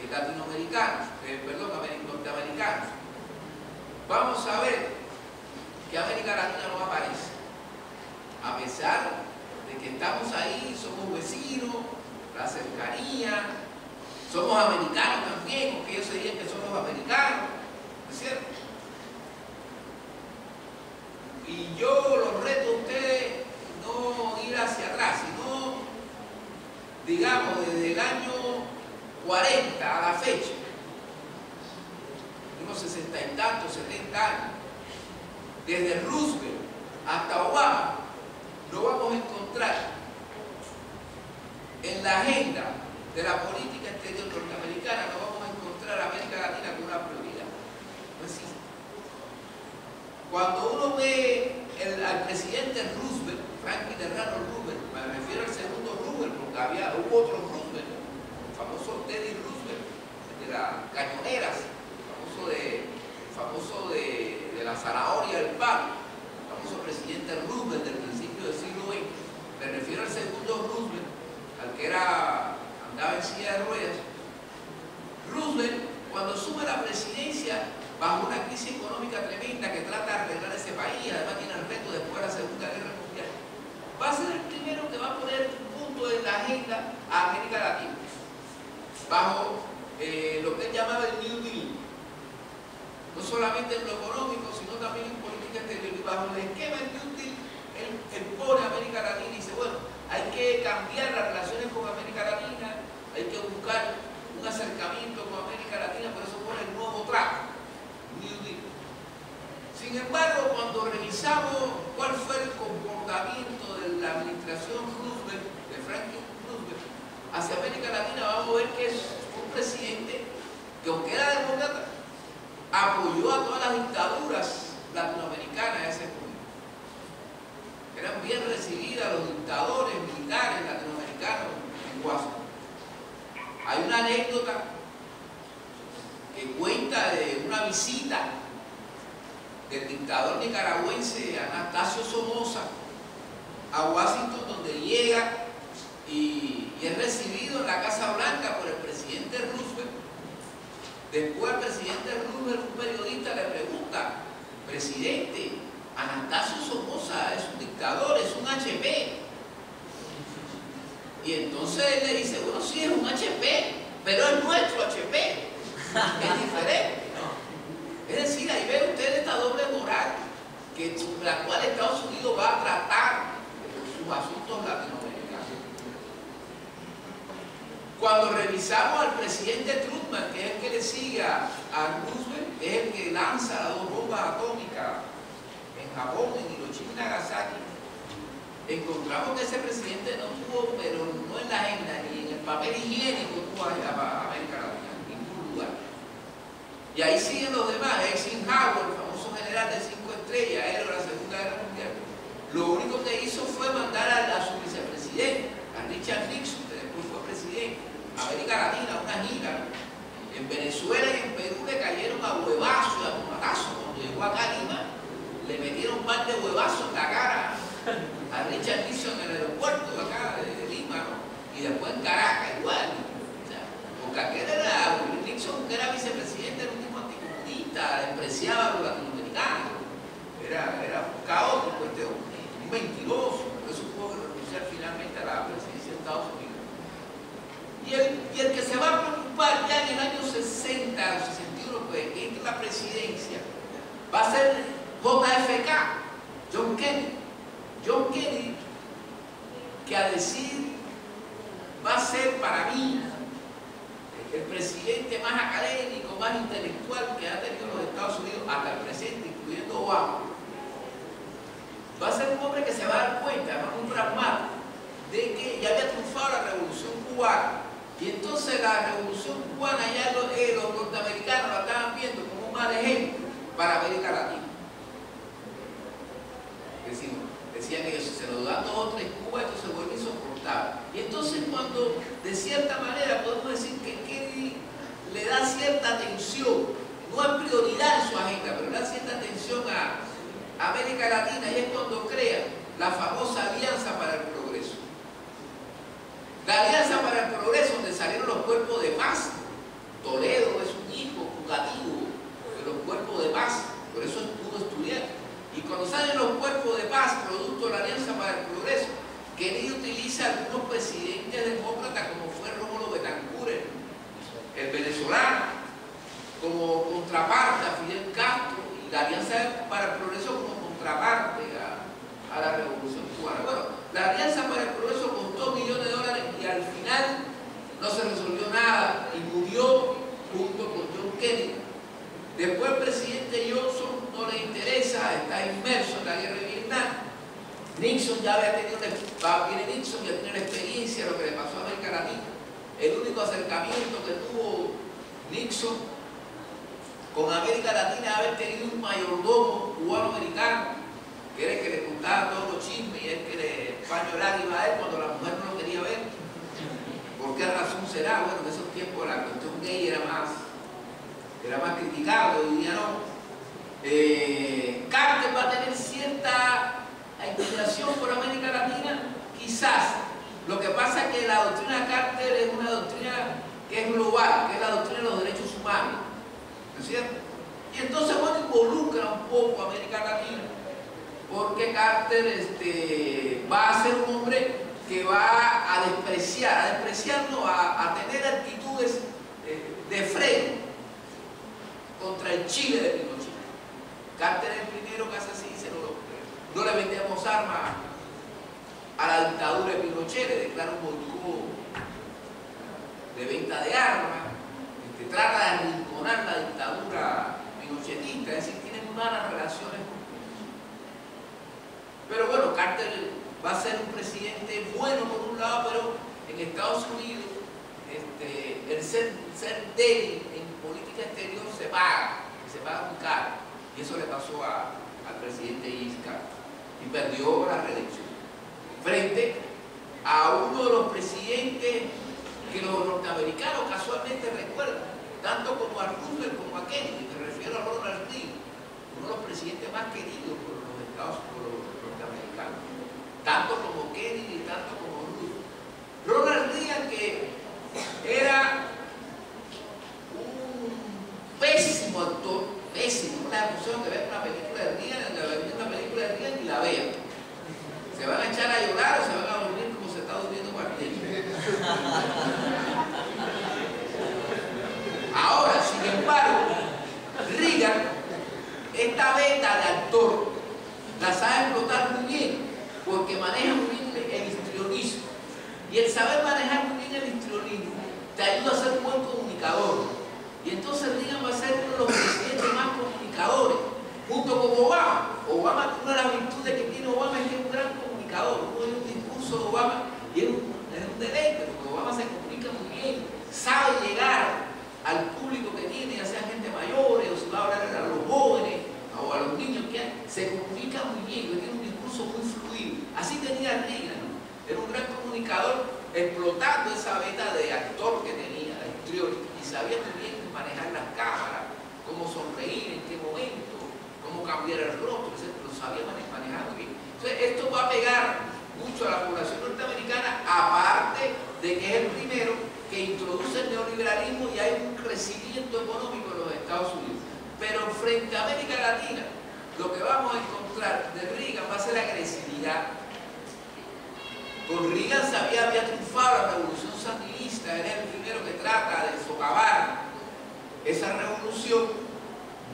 latinoamericanos, norteamericanos, vamos a ver que América Latina no aparece. A pesar de que estamos ahí, somos vecinos, la cercanía, somos americanos también, porque ellos se dicen que somos americanos, ¿no es cierto? Y yo los reto a ustedes no ir hacia atrás, sino, digamos, desde el año 40 a la fecha, unos 60 y tantos, 70 años, desde Roosevelt hasta Obama, no vamos a encontrar en la agenda de la política exterior norteamericana, no vamos a encontrar a América Latina como una prioridad. No existe. Cuando uno ve al presidente Roosevelt, Franklin Delano Roosevelt, me refiero al segundo Roosevelt, porque hubo otro Roosevelt, el famoso Teddy Roosevelt, de las cañoneras, el famoso de la zanahoria del palo, el famoso presidente Roosevelt del principio del siglo XX. Me refiero al segundo Roosevelt, al que andaba en silla de ruedas. Roosevelt, cuando asume la presidencia bajo una crisis económica tremenda que trata de arreglar ese país, además tiene el reto después de la Segunda Guerra Mundial, va a ser el primero que va a poner un punto en la agenda a América Latina, bajo lo que él llamaba el New Deal, no solamente en lo económico, sino también en política exterior. Y bajo el esquema del New Deal, él pone a América Latina y dice: bueno, hay que cambiar las relaciones con América Latina, hay que buscar un acercamiento con América Latina, por eso pone el nuevo trato, New Deal. Sin embargo, cuando revisamos cuál fue el comportamiento de la administración Roosevelt, de Franklin Roosevelt, hacia América Latina, vamos a ver que es un presidente que, aunque era demócrata, apoyó a todas las dictaduras latinoamericanas de ese momento. Eran bien recibidas los dictadores militares latinoamericanos en Washington. Hay una anécdota que cuenta de una visita del dictador nicaragüense Anastasio Somoza a Washington, donde llega y es recibido en la Casa Blanca por el presidente Roosevelt. Después el presidente Roosevelt, un periodista, le pregunta: presidente, Anastasio Somoza es un dictador, es un HP. Y entonces él le dice: bueno, sí, es un HP, pero es nuestro HP, es diferente. presidente Truman, que es el que le sigue a Roosevelt, es el que lanza las 2 bombas atómicas en Japón, en Hiroshima y Nagasaki, encontramos que ese presidente no tuvo, pero no en la agenda, ni en el papel higiénico tuvo a América Latina, en ningún lugar. Y ahí siguen los demás. Eisenhower, el famoso general de 5 estrellas, héroe de la Segunda Guerra Mundial, lo único que hizo fue mandar a su vicepresidente, a Richard Nixon, que después fue presidente, a América Latina, una gira. En Venezuela y en Perú le cayeron a huevazos y a tomatazos. Cuando llegó acá a Lima, le metieron un par de huevazos en la cara a Richard Nixon en el aeropuerto de acá de Lima, ¿no? Y después en Caracas igual. O sea, porque aquel era Nixon, que era vicepresidente, era un tipo anticomunista, despreciaba a los latinoamericanos, era un caótico, un mentiroso, por eso tuvo que renunciar finalmente a la presidencia de Estados Unidos. Y el que se va a preocupar ya en el año 60 o 61, pues, que entre la presidencia, va a ser JFK, John Kennedy. John Kennedy, que a decir va a ser para mí el presidente más académico, más intelectual que ha tenido los Estados Unidos hasta el presente, incluyendo Obama, va a ser un hombre que se va a dar cuenta, un pragmático, de que ya había triunfado la revolución cubana, y entonces la revolución cubana ya los norteamericanos la estaban viendo como un mal ejemplo para América Latina. Decían ellos, si se nos dan 2 o 3 Cuba, esto se vuelve insoportable. Y entonces cuando, de cierta manera, podemos decir que Kennedy le da cierta atención, no es prioridad en su agenda, pero le da cierta atención a América Latina, y es cuando crea la famosa Alianza para el Progreso. La Alianza para el Progreso, donde salieron los cuerpos de paz. Toledo es un hijo jugativo de los cuerpos de paz, por eso pudo estudiar. Y cuando salen los cuerpos de paz, producto de la Alianza para el Progreso, Kennedy utiliza algunos presidentes demócratas, como fue Rómulo Betancourt, el venezolano, como contraparte a Fidel Castro, y la Alianza para el Progreso como contraparte a la Revolución Cubana. Bueno, la Alianza para el Progreso costó millones de dólares y al final no se resolvió nada y murió junto con John Kennedy. Después el presidente Johnson no le interesa, está inmerso en la guerra de Vietnam. Nixon ya había tenido Nixon ya tiene la experiencia de lo que le pasó a América Latina. El único acercamiento que tuvo Nixon con América Latina es haber tenido un mayordomo cubano-americano, que era el que le contaba todos los chismes y el que le pañó lágrimas a él cuando la mujer no lo quería ver. ¿Por qué razón será? Bueno, en esos tiempos la cuestión gay era más criticado, hoy día no. Carter va a tener cierta inclinación por América Latina, quizás. Lo que pasa es que la doctrina Carter es una doctrina que es global, que es la doctrina de los derechos humanos, ¿no es cierto? Y entonces, bueno, involucra un poco a América Latina, porque Carter va a ser un hombre que va a despreciar no, a tener actitudes de freno contra el Chile de Pinochet. Carter es el primero que hace así, dice, no le vendemos armas a la dictadura de Pinochet, le declara un boicot de venta de armas, trata de arrinconar la dictadura pinochetista, es decir, tienen malas relaciones con Pinochet. Pero bueno, Carter va a ser un presidente bueno por un lado, pero en Estados Unidos el ser débil en política exterior se paga muy caro. Y eso le pasó al presidente Iscar y perdió la reelección frente a uno de los presidentes que los norteamericanos casualmente recuerdan, tanto como a Roosevelt como a Kennedy. Me refiero a Ronald Reagan, uno de los presidentes más queridos por los norteamericanos, tanto como Kennedy y tanto como Roosevelt. Ronald Reagan, que era un pésimo actor, pésimo, una emoción que ver una película de Reagan, y la vean. Se van a echar a llorar o se van a dormir como se está durmiendo Martín. Ahora, sin embargo, Reagan, esta beta de actor, la sabe explotar muy bien, porque maneja muy bien el histrionismo. Y el saber manejar muy bien el histrionismo te ayuda a ser un buen comunicador. Y entonces Reagan va a ser uno de los presidentes más comunicadores, junto con Obama. Obama, una de las virtudes que tiene Obama es que es un gran comunicador. Uno oye un discurso de Obama y es un deleite, porque Obama se comunica muy bien, sabe llegar al público que tiene, ya sea gente mayores, o si va a hablar a los jóvenes, o a los niños, que se comunica muy bien, que tiene un discurso muy fluido. Así tenía Reagan, ¿no? Era un gran comunicador, explotando esa beta de actor que tenía, de histriónico, y sabía muy bien manejar las cámaras, cómo sonreír, en qué momento, cómo cambiar el rostro, etc. Lo sabía manejar muy bien. Entonces, esto va a pegar mucho a la población norteamericana, aparte de que es el primero que introduce el neoliberalismo y hay un crecimiento económico en los Estados Unidos. Pero frente a América Latina, lo que vamos a encontrar de Reagan va a ser agresividad. Con Reagan había triunfado la revolución sandinista, él es el primero que trata de socavar esa revolución,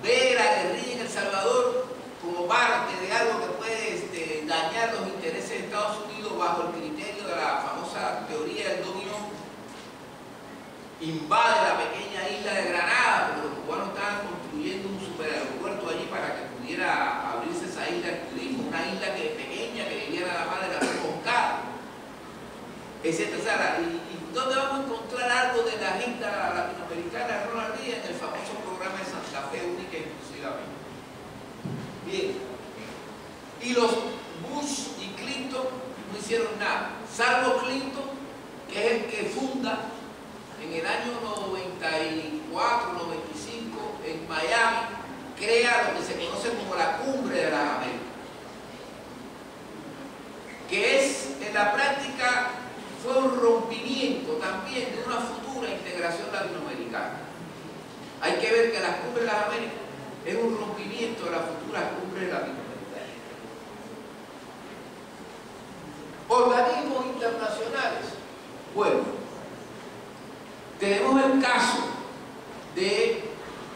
ve la guerrilla en El Salvador como parte de algo que puede dañar los intereses de Estados Unidos bajo el criterio de la famosa teoría del dominó. Invade la pequeña isla de Granada, porque los cubanos estaban construyendo un superaeropuerto allí para que pudiera abrirse esa isla al turismo, una isla pequeña que vivía nada más de la moscada, etc. ¿Y dónde vamos a encontrar algo de la agenda latinoamericana de Ronald Reagan? En el famoso programa de Santa Fe única y exclusivamente. Bien. Y los Bush y Clinton no hicieron nada, salvo Clinton, que es el que funda en el año 94, 95, en Miami, crea lo que se conoce como la Cumbre de las Américas, que es, en la práctica, fue un rompimiento también de una futura integración latinoamericana. Hay que ver que la Cumbre de las Américas es un rompimiento de la futura Cumbre latinoamericana. Organismos internacionales. Bueno, tenemos el caso de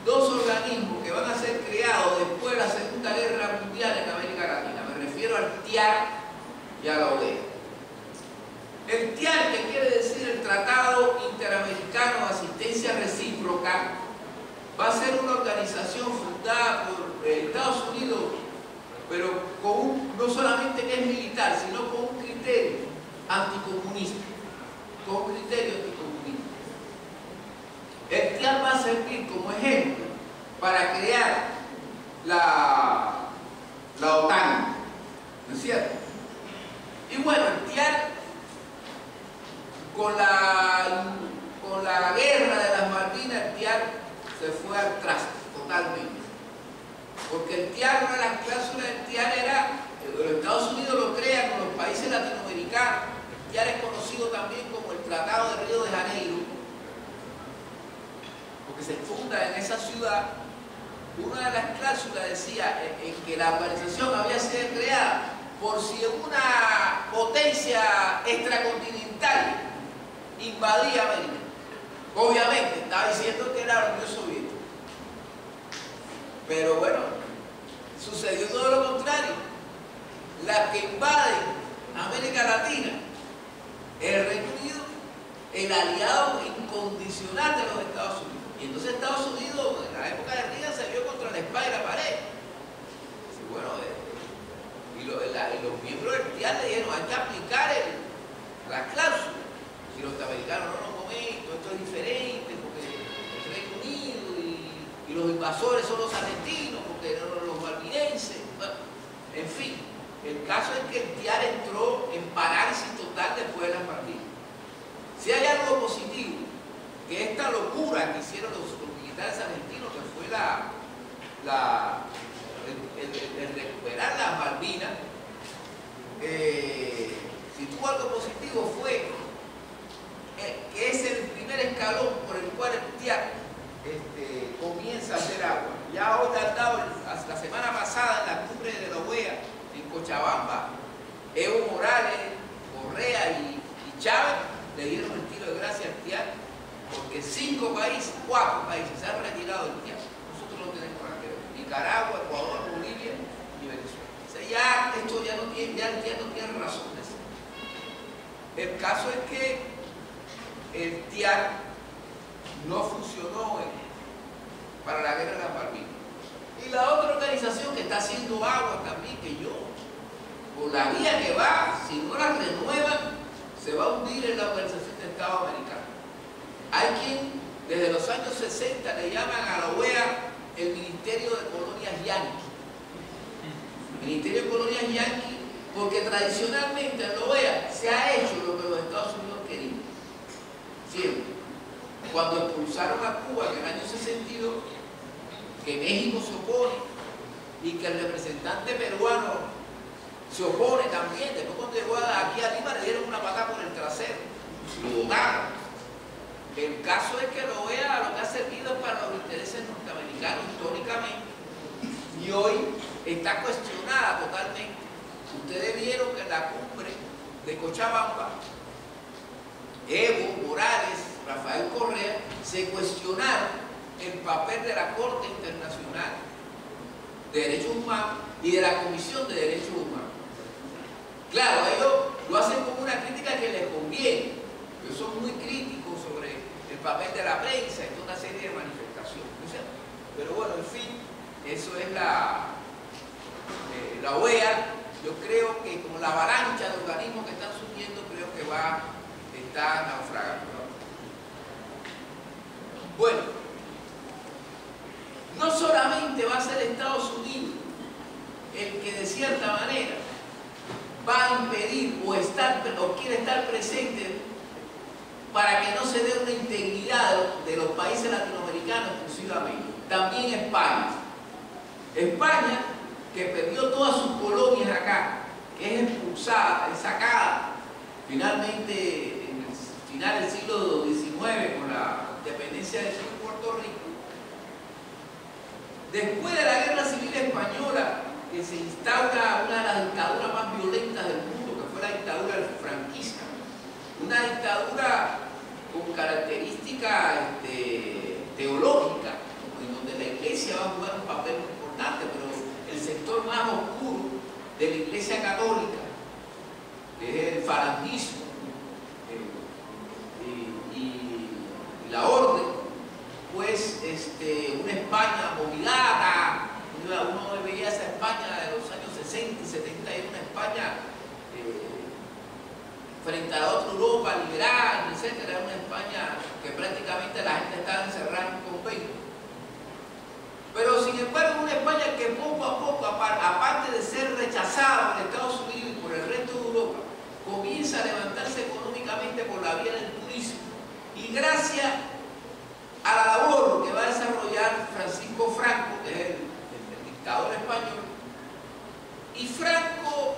dos organismos que van a ser creados después de la Segunda Guerra Mundial en América Latina. Me refiero al TIAR y a la OEA. El TIAR, que quiere decir el Tratado Interamericano de Asistencia Recíproca, va a ser una organización fundada por Estados Unidos, pero no solamente que es militar, sino con un criterio anticomunista. Con un criterio anticomunista. El TIAR va a servir como ejemplo para crear la OTAN, ¿no es cierto? Y bueno, el TIAR, con la guerra de las Malvinas, el TIAR se fue al traste totalmente. Porque el TIAR, una de las cláusulas del TIAR era, los Estados Unidos lo crean con los países latinoamericanos. El TIAR es conocido también como el Tratado de Río de Janeiro, porque se funda en esa ciudad. Una de las cláusulas decía en que la organización había sido creada por si una potencia extracontinental invadía América. Obviamente, estaba diciendo que era la Unión Soviética. Pero bueno, sucedió todo lo contrario. La que invade América Latina es el Reino Unido, el aliado incondicional de los Estados Unidos. Y entonces Estados Unidos, en la época de Reagan, se vio contra la espada y la pared. Y bueno, los miembros del TIAR le dijeron, hay que aplicar la cláusula. Si los norteamericanos no comento, esto es diferente, porque el Reino Unido y los invasores son los argentinos, porque no los malvinenses. Bueno, en fin, el caso es que el TIAR entró en parálisis total después de las Malvinas. Si hay algo positivo, que esta locura que hicieron los militares argentinos, que fue el recuperar las Malvinas, si tuvo algo positivo fue que es el primer escalón por el cual el TIAR comienza a hacer agua. Ya hoy han dado, la semana pasada en la cumbre de la OEA en Cochabamba, Evo Morales, Correa y Chávez le dieron el tiro de gracia al TIAR, porque 4 países se han retirado del TIAR. Nosotros no tenemos nada que ver. Nicaragua, Ecuador, Bolivia y Venezuela. O sea, ya esto ya no tiene razón de ser. El caso es que el TIAR no funcionó para la guerra de las Malvinas. Y la otra organización que está haciendo agua también, que yo, por la vía que va, si no la renuevan, se va a hundir en la Organización de Estados Americanos. Hay quien desde los años 60 le llaman a la OEA el Ministerio de Colonias Yanqui. Ministerio de Colonias Yanqui, porque tradicionalmente en la OEA se ha hecho lo que los Estados Unidos querían. Siempre. Cuando expulsaron a Cuba en el año 62, que México se opone y que el representante peruano se opone también. Después cuando llegó aquí a Lima le dieron una patada por el trasero, lo botaron. El caso es que la OEA lo que ha servido es para los intereses norteamericanos históricamente y hoy está cuestionada totalmente. Ustedes vieron que en la cumbre de Cochabamba, Evo Morales, Rafael Correa, se cuestionaron el papel de la Corte Internacional de Derechos Humanos y de la Comisión de Derechos Humanos. Claro, ellos lo hacen como una crítica que les conviene, pero son muy críticos sobre el papel de la prensa y toda una serie de manifestaciones. Pero bueno, en fin, eso es la OEA. Yo creo que como la avalancha de organismos que están surgiendo, creo que está naufragando. Bueno, no solamente va a ser Estados Unidos el que de cierta manera va a impedir o quiere estar presente para que no se dé una integridad de los países latinoamericanos exclusivamente. También España. España, que perdió todas sus colonias acá, que es expulsada, es sacada finalmente en el final del siglo XIX con la independencia de Puerto Rico. Después de la Guerra Civil Española, que se instaura una de las dictaduras más violentas del mundo, que fue la dictadura franquista, una dictadura con características teológicas, en donde la Iglesia va a jugar un papel muy importante, pero el sector más oscuro de la Iglesia católica, que es el falangismo y la orden, pues una España movilada, uno veía esa España de los años 60 y 70, era una España frente a la otra Europa liberal, etc. Era una España que prácticamente la gente estaba encerrada en un convento. Pero sin embargo una España que poco a poco, aparte de ser rechazada por Estados Unidos y por el resto de Europa, comienza a levantarse económicamente por la vía del turismo. Y gracias a la labor que va a desarrollar Francisco Franco, que es el dictador español, y Franco,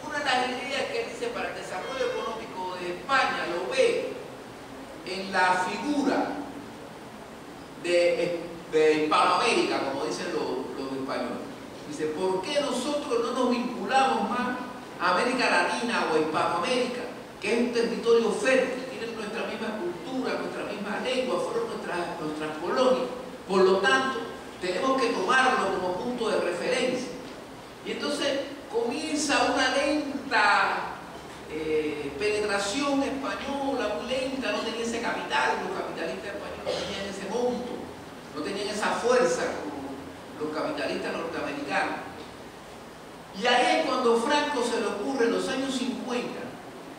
una de las ideas que él dice para el desarrollo económico de España, lo ve en la figura de Hispanoamérica, como dicen los españoles. Dice, ¿por qué nosotros no nos vinculamos más a América Latina o a Hispanoamérica, que es un territorio fértil, tienen nuestra misma cultura, nuestra misma lengua, fueron nuestras colonias? Por lo tanto, tenemos que tomarlo como punto de referencia. Y entonces comienza una lenta penetración española, muy lenta, no tenía ese capital, los capitalistas españoles no tenían ese monto, no tenían esa fuerza como los capitalistas norteamericanos. Y ahí es cuando Franco se le ocurre en los años 50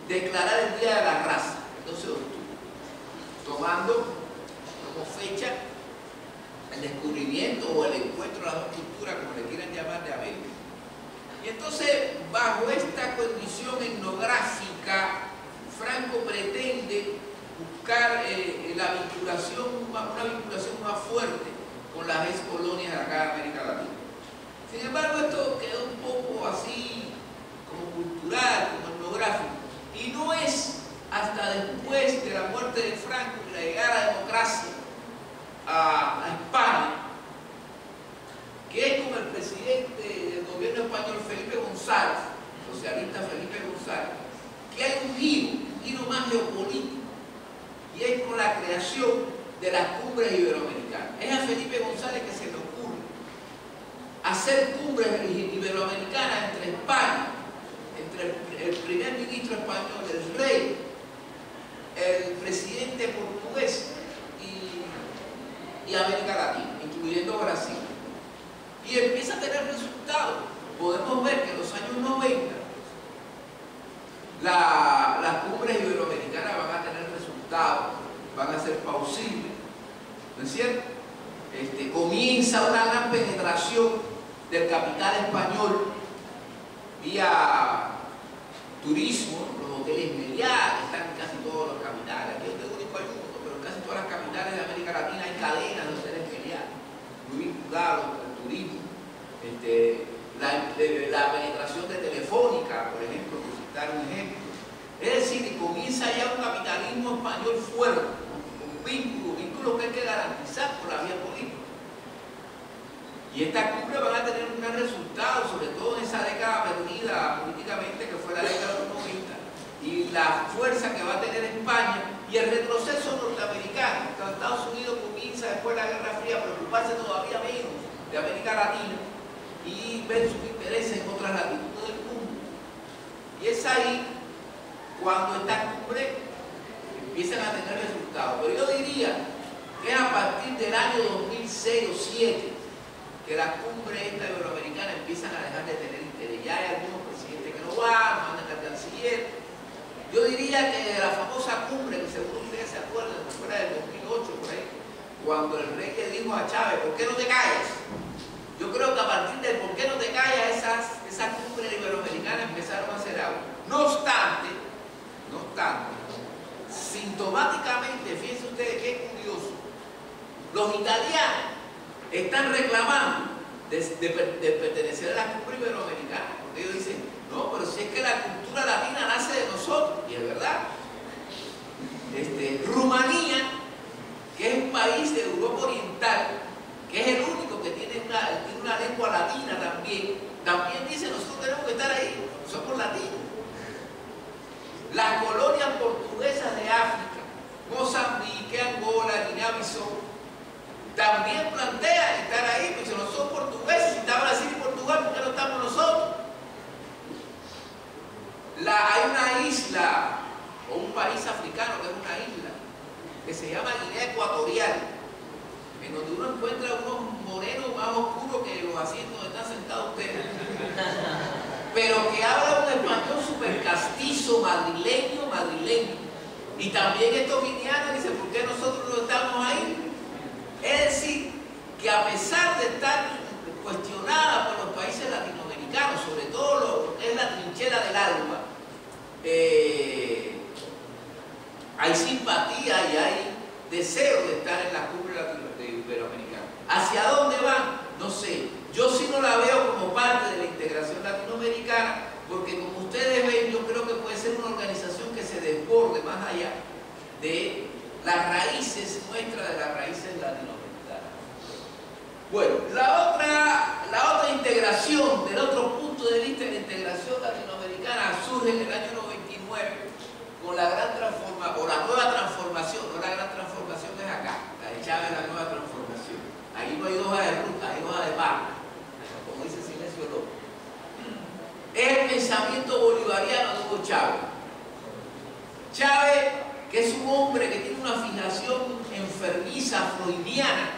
declarar el Día de la Raza, el 12 de octubre, tomando como fecha el descubrimiento o el encuentro de las dos culturas, como le quieran llamar, de América. Y entonces, bajo esta condición etnográfica, Franco pretende buscar una vinculación más fuerte con las ex colonias de acá de América Latina. Sin embargo, esto quedó un poco así, como cultural, como etnográfico, y no es hasta después de la muerte de Franco y la llegada de la democracia a España, que es con el presidente del gobierno español, Felipe González, socialista Felipe González, que hay un giro más geopolítico, y es con la creación de las cumbres iberoamericanas. Es a Felipe González que se le ocurre hacer cumbres iberoamericanas entre España, entre el primer ministro español, el rey, el presidente portugués y y América Latina, incluyendo Brasil. Y empieza a tener resultados. Podemos ver que en los años 90 las cumbres iberoamericanas van a tener resultados, van a ser plausibles, ¿no es cierto? Comienza una gran penetración del capital español vía turismo. Los hoteles Meliá están en casi todos los capitales. Aquí es el único hay uno, pero en casi todas las capitales de América Latina hay cadenas de hoteles Meliá, muy vinculados al turismo. La penetración de Telefónica, por ejemplo, por citar un ejemplo. Es decir, comienza ya un capitalismo español fuerte, un vínculo que hay que garantizar por la vía política. Y estas cumbres van a tener un gran resultado, sobre todo en esa década perdida políticamente, que fue la década de los 90, y la fuerza que va a tener España y el retroceso norteamericano. Estados Unidos comienza después de la Guerra Fría a preocuparse todavía menos de América Latina y ver sus intereses en otras latitudes del mundo. Y es ahí cuando estas cumbres empiezan a tener resultados. Pero yo diría que es a partir del año 2006 o 2007 que las cumbres iberoamericanas empiezan a dejar de tener interés. Ya hay algunos presidentes que no van, mandan al canciller. Yo diría que la famosa cumbre, que seguro ustedes se acuerdan, fuera del 2008 por ahí, cuando el rey le dijo a Chávez, ¿por qué no te callas? Yo creo que a partir del ¿por qué no te callas? Esas cumbres iberoamericanas empezaron a hacer algo. No obstante, sintomáticamente, fíjense ustedes qué curioso, los italianos están reclamando de pertenecer a la cumbre iberoamericana, porque ellos dicen, no, pero si es que la cultura latina nace de nosotros, y es verdad. Rumanía, que es un país de Europa Oriental, que es el único que tiene una lengua latina también dice, nosotros tenemos que estar ahí, somos latinos. Las colonias portuguesas de África, Mozambique, Angola, Guinea-Bissau, también plantean estar ahí, porque si no son portugueses, si está Brasil y Portugal, ¿por qué no estamos nosotros? Hay una isla, o un país africano que es una isla, que se llama Guinea Ecuatorial, en donde uno encuentra unos morenos más oscuros que los asientos donde están sentados ustedes, pero que habla un español súper castizo, madrileño, y también estos guineanos dicen, ¿por qué nosotros no estamos ahí? Es decir, que a pesar de estar cuestionada por los países latinoamericanos, sobre todo lo que es la trinchera del alma, hay simpatía y hay deseo de estar en la cumbre iberoamericana. ¿Hacia dónde van? No sé. Yo sí no la veo como parte de la integración latinoamericana, porque como ustedes ven, yo creo que puede ser una organización que se desborde más allá de las raíces nuestras, de las raíces latinoamericanas. Bueno, la otra integración, del otro punto de vista de la integración latinoamericana, surge en el año 99 con la gran transformación, o la nueva transformación, no la gran transformación es acá, la de Chávez es la nueva transformación. Ahí no hay hoja de ruta, hay hoja de barra, como dice Silencio López. Es el pensamiento bolivariano de Hugo Chávez. Chávez, que es un hombre que tiene una fijación enfermiza freudiana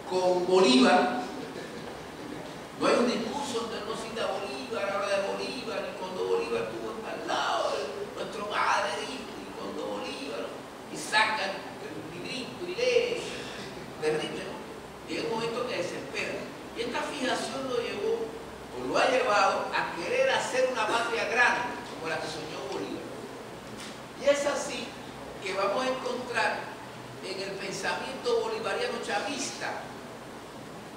con Bolívar. No hay un discurso donde no cita a Bolívar, habla de Bolívar, ni cuando Bolívar estuvo al lado de nuestro padre dijo, y cuando Bolívar, y sacan el librito y lee, terrible, ¿no? Llega un momento que desespera. Y esta fijación lo llevó, o lo ha llevado, a querer hacer una patria grande, como la que soñó Bolívar. Y es así que vamos a encontrar en el pensamiento bolivariano chavista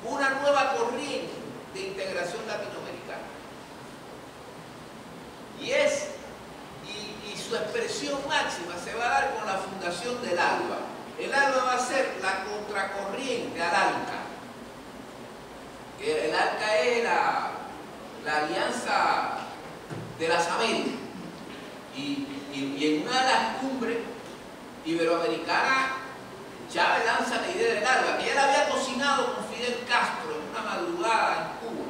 una nueva corriente de integración latinoamericana. Y su expresión máxima se va a dar con la fundación del ALBA. El ALBA va a ser la contracorriente al ALCA. El ALCA es la Alianza de las Américas. Y en una de las cumbres iberoamericanas, Chávez lanza la idea del ALBA, que ya la había cocinado con Fidel Castro en una madrugada en Cuba.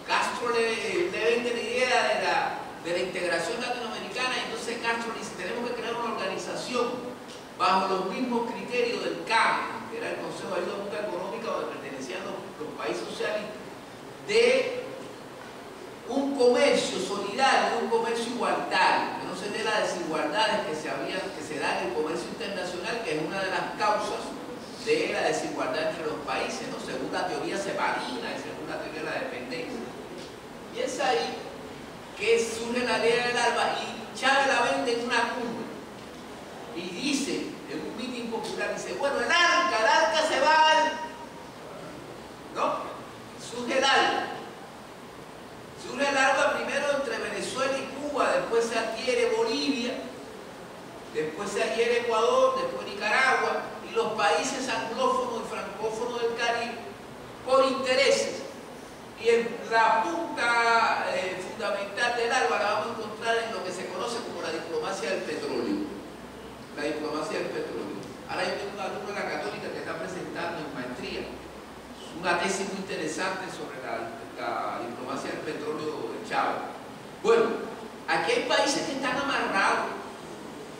Castro le vende la idea de la integración latinoamericana, y entonces Castro dice, tenemos que crear una organización bajo los mismos criterios del CAM, que era el Consejo desigualdad entre los países, ¿no? Según la teoría cebalina y según la teoría de la dependencia. Y es ahí que surge la ley del ALBA y Chávez la vende en una cumbre y dice, en un mitin popular, dice, bueno, el ALCA se va al... ¿no? Surge el ALBA. Surge el ALBA primero entre Venezuela y Cuba, después se adquiere Bolivia, después se adquiere Ecuador, después Nicaragua y los países anglófonos y francófonos del Caribe por intereses. Y la punta fundamental del ALBA la vamos a encontrar en lo que se conoce como la diplomacia del petróleo. La diplomacia del petróleo. Ahora yo tengo un alumno de la Católica que está presentando en maestría una tesis muy interesante sobre la diplomacia del petróleo de Chávez. Bueno, aquí hay países que están amarrados.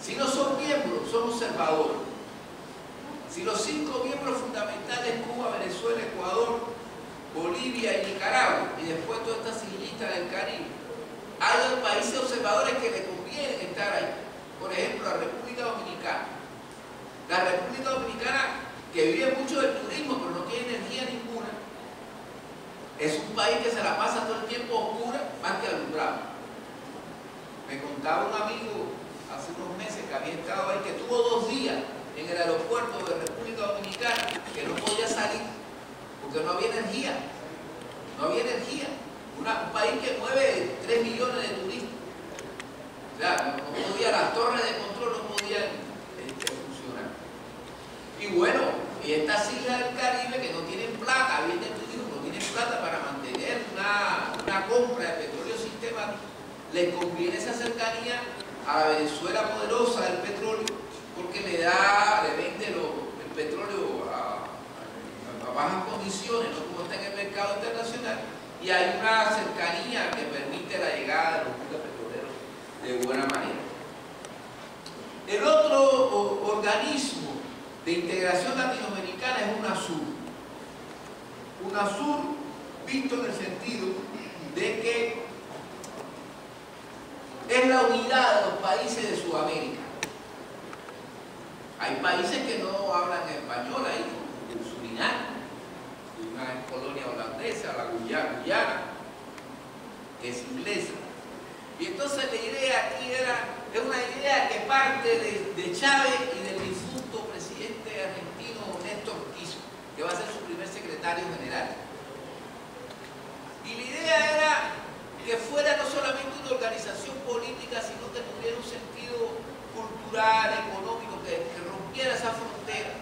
Si no son miembros, son observadores. Si los 5 miembros fundamentales, Cuba, Venezuela, Ecuador, Bolivia y Nicaragua, y después toda esta islita del Caribe, hay países observadores que le conviene estar ahí. Por ejemplo, la República Dominicana. La República Dominicana, que vive mucho del turismo, pero no tiene energía ninguna, es un país que se la pasa todo el tiempo oscura, más que alumbrado. Me contaba un amigo hace unos meses que había estado ahí, que tuvo 2 días en el aeropuerto de República Dominicana, que no podía salir, porque no había energía. No había energía. Un país que mueve 3 millones de turistas. O sea, no podía, las torres de control no podían funcionar. Y bueno, y estas islas del Caribe que no tienen plata, bien de turismo, no tienen plata para mantener una compra de petróleo sistemático, les conviene esa cercanía a la Venezuela poderosa del petróleo, porque le vende el petróleo a bajas condiciones, no como está en el mercado internacional, y hay una cercanía que permite la llegada de los buques petroleros de buena manera. El otro organismo de integración latinoamericana es UNASUR. UNASUR, visto en el sentido de que es la unidad de los países de Sudamérica. Hay países que no hablan español ahí, como Surinam, una colonia holandesa, la Guyana, que es inglesa. Y entonces la idea aquí es una idea que parte de Chávez y del difunto presidente argentino Néstor Kirchner, que va a ser su primer secretario general. Y la idea era que fuera no solamente una organización política, sino que tuviera un sentido cultural, económico, que rompiera esa frontera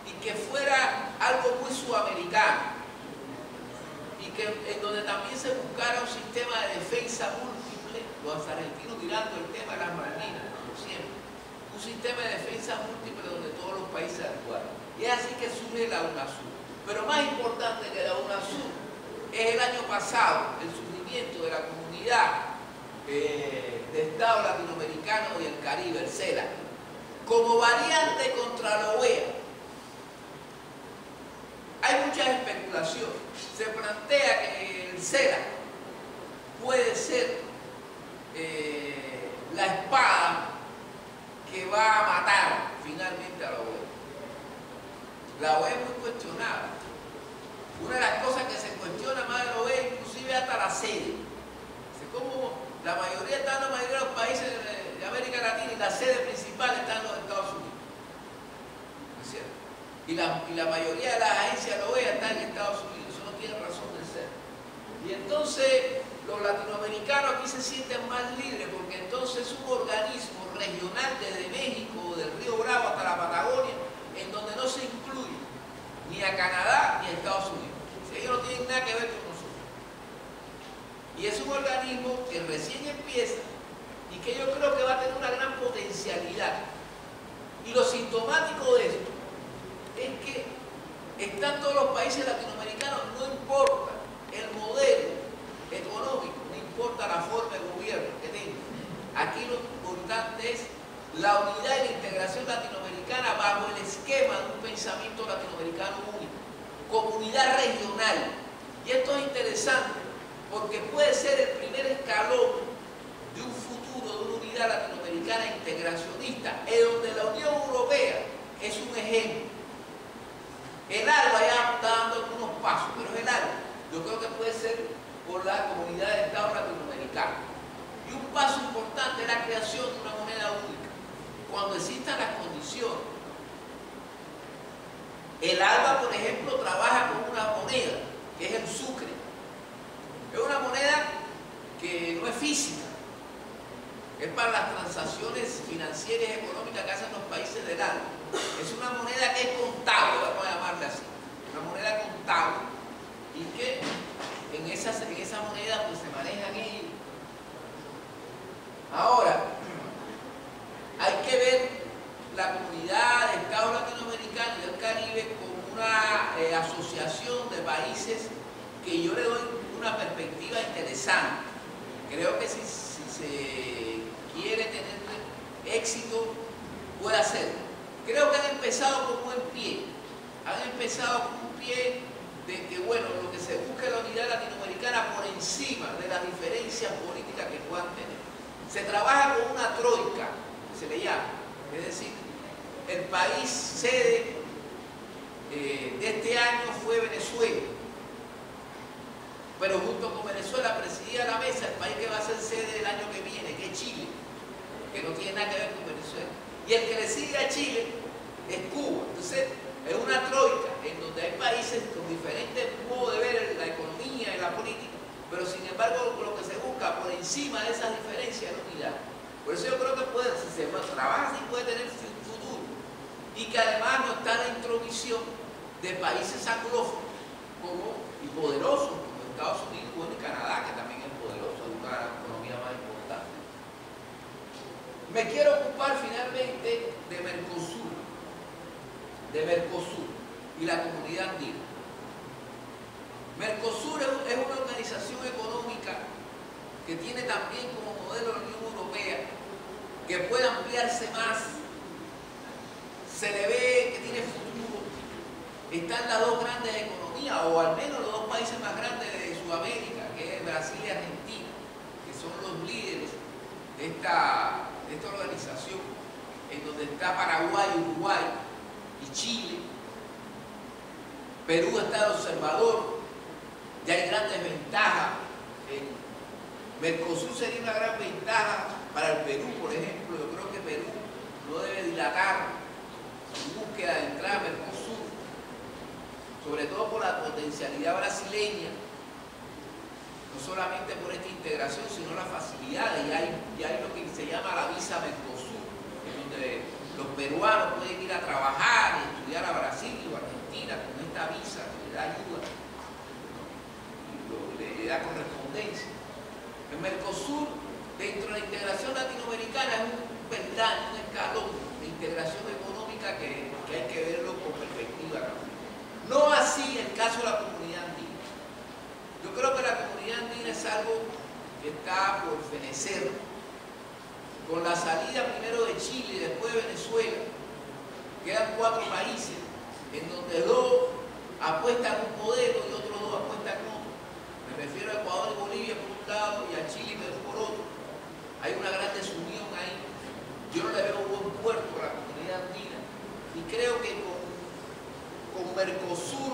y que fuera algo muy sudamericano y que en donde también se buscara un sistema de defensa múltiple, los argentinos tirando el tema de las Malvinas, como siempre, un sistema de defensa múltiple donde todos los países actuaran. Y es así que surge la UNASUR. Pero más importante que la UNASUR es el año pasado el surgimiento de la Comunidad de Estados Latinoamericanos y el Caribe, el CELAC, como variante contra la OEA. Hay muchas especulaciones. Se plantea que el CELAC puede ser la espada que va a matar finalmente a la OEA. La OEA es muy cuestionada. Una de las cosas que se cuestiona más de la OEA, inclusive hasta la sede. Como la mayoría de los países de América Latina y la sede principal está en los Estados Unidos. ¿No es cierto? Y la mayoría de las agencias de la OEA están en Estados Unidos. Eso no tiene razón de ser. Y entonces los latinoamericanos aquí se sienten más libres porque entonces es un organismo regional desde México, del Río Bravo hasta la Patagonia, en donde no se incluye ni a Canadá ni a Estados Unidos. Si ellos no tienen nada que ver con nosotros. Y es un organismo que recién empieza y que yo creo que va a tener una gran potencialidad. Y lo sintomático de esto es que están todos los países latinoamericanos, no importa el modelo económico, no importa la forma de gobierno que tenga. Aquí lo importante es la unidad y la integración latinoamericana bajo el esquema de un pensamiento latinoamericano único, comunidad regional. Y esto es interesante porque puede ser el primer escalón de un futuro de una unidad latinoamericana integracionista, en donde la Unión Europea es un ejemplo. El ALBA ya está dando algunos pasos, pero es el ALBA. Yo creo que puede ser por la Comunidad de Estados Latinoamericanos. Y un paso importante es la creación de una moneda única. Cuando existan las condiciones. El ALBA, por ejemplo, trabaja con una moneda, que es el sucre. Es una moneda que no es física. Es para las transacciones financieras y económicas que hacen los países del ALBA. Es una moneda que es contable, vamos a llamarle así. Una moneda contable y que en esa moneda pues se manejan ellos. Ahora, hay que ver la Comunidad de Estados Latinoamericanos y del Caribe como una asociación de países que yo le doy una perspectiva interesante. Creo que si se quiere tener éxito, puede hacerlo. Creo que han empezado con buen pie. Han empezado con un pie de que, bueno, lo que se busca es la unidad latinoamericana por encima de las diferencias políticas que puedan tener. Se trabaja con una troika, se le llama. Es decir, el país sede de este año fue Venezuela. Pero junto con Venezuela presidía la mesa el país que va a ser sede el año que viene, que es Chile, que no tiene nada que ver con Venezuela. Y el que le sigue a Chile es Cuba. Entonces, es una troika en donde hay países con diferentes modos de ver la economía y la política, pero sin embargo lo que se busca por encima de esas diferencias es la unidad. Por eso yo creo que si se trabaja así puede tener futuro. Y que además no está la intromisión de países anglófonos y poderosos como Estados Unidos, bueno, y Canadá, que también es poderoso, es una de las economías más importantes. Me quiero ocupar finalmente de Mercosur y la Comunidad Andina. Mercosur es una organización económica que tiene también como modelo la Unión Europea, que puede ampliarse más, se le ve que tiene futuro. Están las dos grandes economías, o al menos los dos países más grandes de Sudamérica, que es Brasil y Argentina, que son los líderes de esta organización, en donde está Paraguay, Uruguay y Chile. Perú está de observador. Ya hay grandes ventajas. Mercosur sería una gran ventaja para el Perú, por ejemplo. Yo creo que Perú no debe dilatar su búsqueda de entrar a Mercosur, sobre todo por la potencialidad brasileña, no solamente por esta integración, sino la facilidad. Y hay lo que se llama la visa Mercosur, en donde los peruanos pueden ir a trabajar y estudiar a Brasil o Argentina con esta visa que le da ayuda, le da correspondencia. El Mercosur, dentro de la integración latinoamericana, es un peldaño, un escalón de integración económica que hay que verlo con perspectiva. No así el caso de la Comunidad Andina. Yo creo que la Comunidad Andina es algo que está por fenecer. Con la salida primero de Chile y después de Venezuela, quedan 4 países en donde 2 apuestan un modelo y otros 2 apuestan otro. Me refiero a Ecuador y Bolivia por un lado y a Chile y Perú por otro. Hay una gran desunión ahí. Yo no le veo un buen puerto a la Comunidad Andina y creo que con Mercosur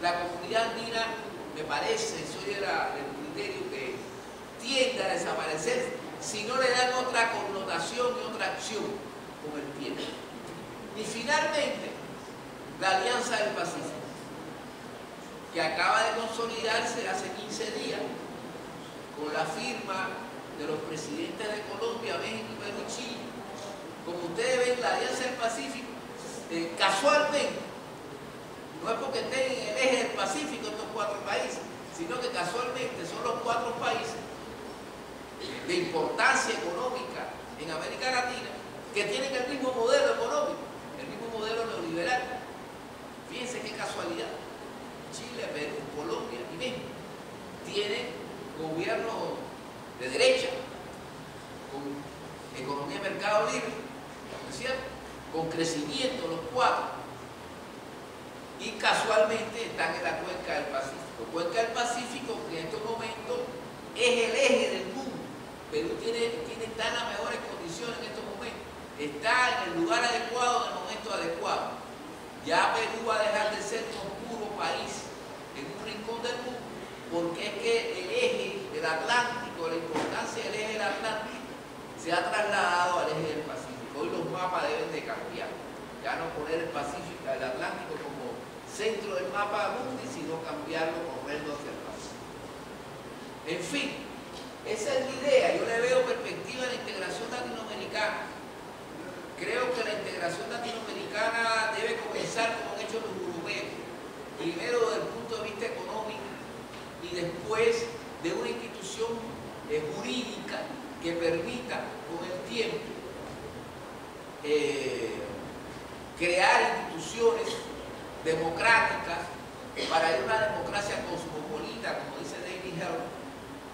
la Comunidad Andina, me parece, soy del criterio que tiende a desaparecer si no le dan otra connotación y otra acción con el tiempo. Y finalmente, la Alianza del Pacífico, que acaba de consolidarse hace 15 días con la firma de los presidentes de Colombia, México, Perú y Chile. Como ustedes ven, la Alianza del Pacífico, casualmente, no es porque estén en el eje del Pacífico estos 4 países, sino que casualmente son los 4 países de importancia económica en América Latina que tienen el mismo modelo económico, el mismo modelo neoliberal. Fíjense qué casualidad. Chile, Perú, Colombia y México tienen gobiernos de derecha, con economía de mercado libre, ¿no es cierto?, con crecimiento los 4, y casualmente están en la cuenca del Pacífico. Cuenca del Pacífico que en estos momentos es el eje del mundo. Perú está en las mejores condiciones en estos momentos, está en el lugar adecuado, en el momento adecuado. Ya Perú va a dejar de ser centro del mapa mundi, sino cambiarlo, correrlo hacia el país. En fin, esa es la idea. Yo le veo perspectiva en la integración latinoamericana. Creo que la integración latinoamericana debe comenzar como han hecho los europeos. Primero desde el punto de vista económico y después de una institución jurídica que permita con el tiempo crear instituciones democráticas para ir a una democracia cosmopolita, como dice David Held,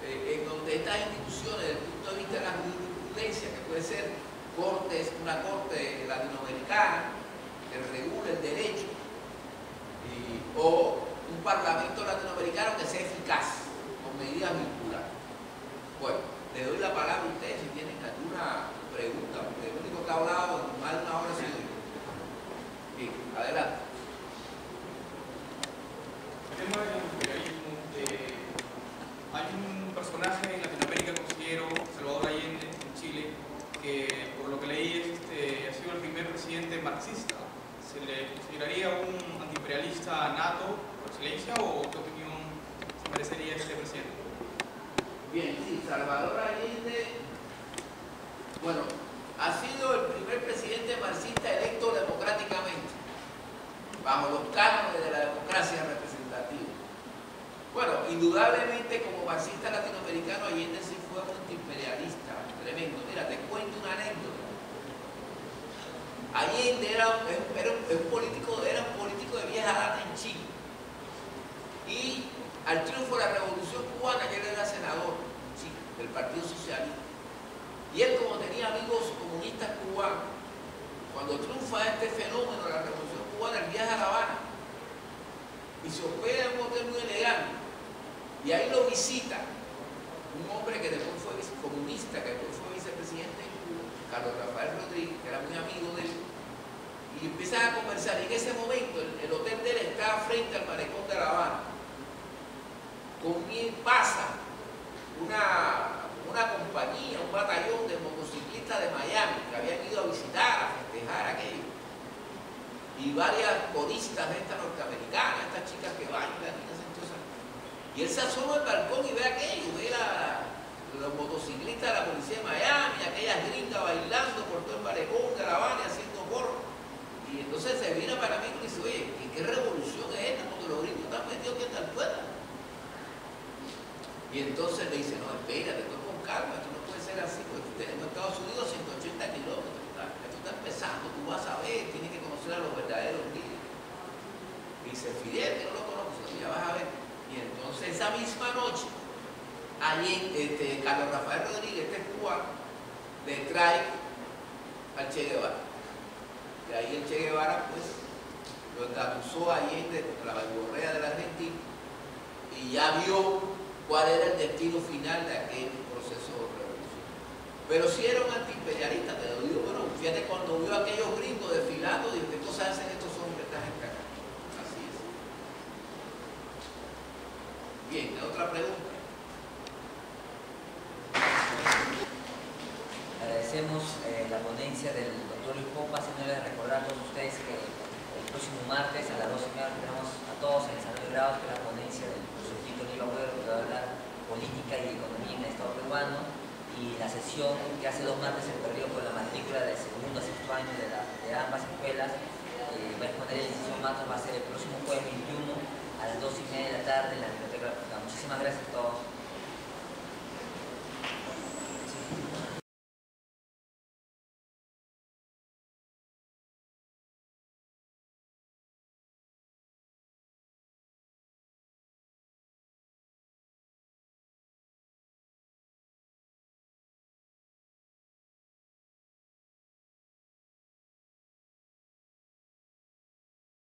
en donde estas instituciones, desde el punto de vista de la jurisprudencia, que puede ser una corte latinoamericana que regule el derecho, o un parlamento latinoamericano que sea eficaz, con medidas vinculadas. Bueno, le doy la palabra a ustedes si tienen alguna pregunta, porque el único que ha hablado en más de una hora ha sido yo. Bien, adelante. El tema del imperialismo, hay un personaje en Latinoamérica, considero, Salvador Allende, en Chile, que por lo que leí ha sido el primer presidente marxista. ¿Se le consideraría un antiimperialista nato por excelencia o qué opinión se merecería este presidente? Bien, sí, Salvador Allende, bueno, ha sido el primer presidente marxista electo democráticamente, bajo los cánones de la democracia representativa. Bueno, indudablemente como marxista latinoamericano, Allende sí fue un antiimperialista tremendo. Mira, te cuento una anécdota. Allende era un político de vieja data en Chile. Y al triunfo de la Revolución Cubana, que él era senador del Partido Socialista. Y él, como tenía amigos comunistas cubanos, cuando triunfa este fenómeno de la Revolución Cubana, él viaja a La Habana y se hospeda en un hotel muy elegante. Y ahí lo visita un hombre que después fue comunista, que después fue vicepresidente de Cuba, Carlos Rafael Rodríguez, que era muy amigo de él. Y empiezan a conversar. Y en ese momento el hotel de él estaba frente al malecón de La Habana. Pasa una compañía, un batallón de motociclistas de Miami que habían ido a visitar, a festejar aquello. Y varias coristas de esta norteamericana, estas chicas que bailan y hacen cosas. Y él se asoma al balcón y ve aquello, ve los motociclistas de la policía de Miami, aquellas gringas bailando por todo el malecón de La Habana haciendo gorro. Y entonces se vino para mí y dice, oye, ¿qué revolución es esta? Porque los gringos están metidos aquí en tal puerta. Y entonces le dice, no, espérate, esto con calma, esto no puede ser así, porque tenemos Estados Unidos 180 kilómetros, esto está empezando, tú vas a ver, tienes que conocer a los verdaderos líderes. Y dice, Fidel, que no lo conozco, ya vas a ver. Y entonces esa misma noche, Carlos Rafael Rodríguez, este cubano, le trae al Che Guevara. Y ahí el Che Guevara, pues, lo engatusó a Allende contra la verborrea de la Argentina y ya vio cuál era el destino final de aquel proceso revolucionario. Pero si era un antiimperialista, te lo digo, bueno, fíjate cuando vio a aquellos gringos desfilando, dijo, ¿qué cosas hacen estos hombres esta gente acá? Así es. Bien, otra pregunta. Agradecemos la ponencia del doctor Luis Pompa, haciéndoles recordar a todos ustedes que el próximo martes a las 12:30 tenemos a todos en el Salón de Grados, que es la ponencia del profesor Quito Oliva Huero, que va a hablar política y economía en el Estado peruano, y la sesión que hace 2 martes se perdió con la matrícula del segundo a sexto año de ambas escuelas. Va a exponer el licenciado Matos, va a ser el próximo jueves 21 a las 2:30 de la tarde en la biblioteca. Muchísimas gracias.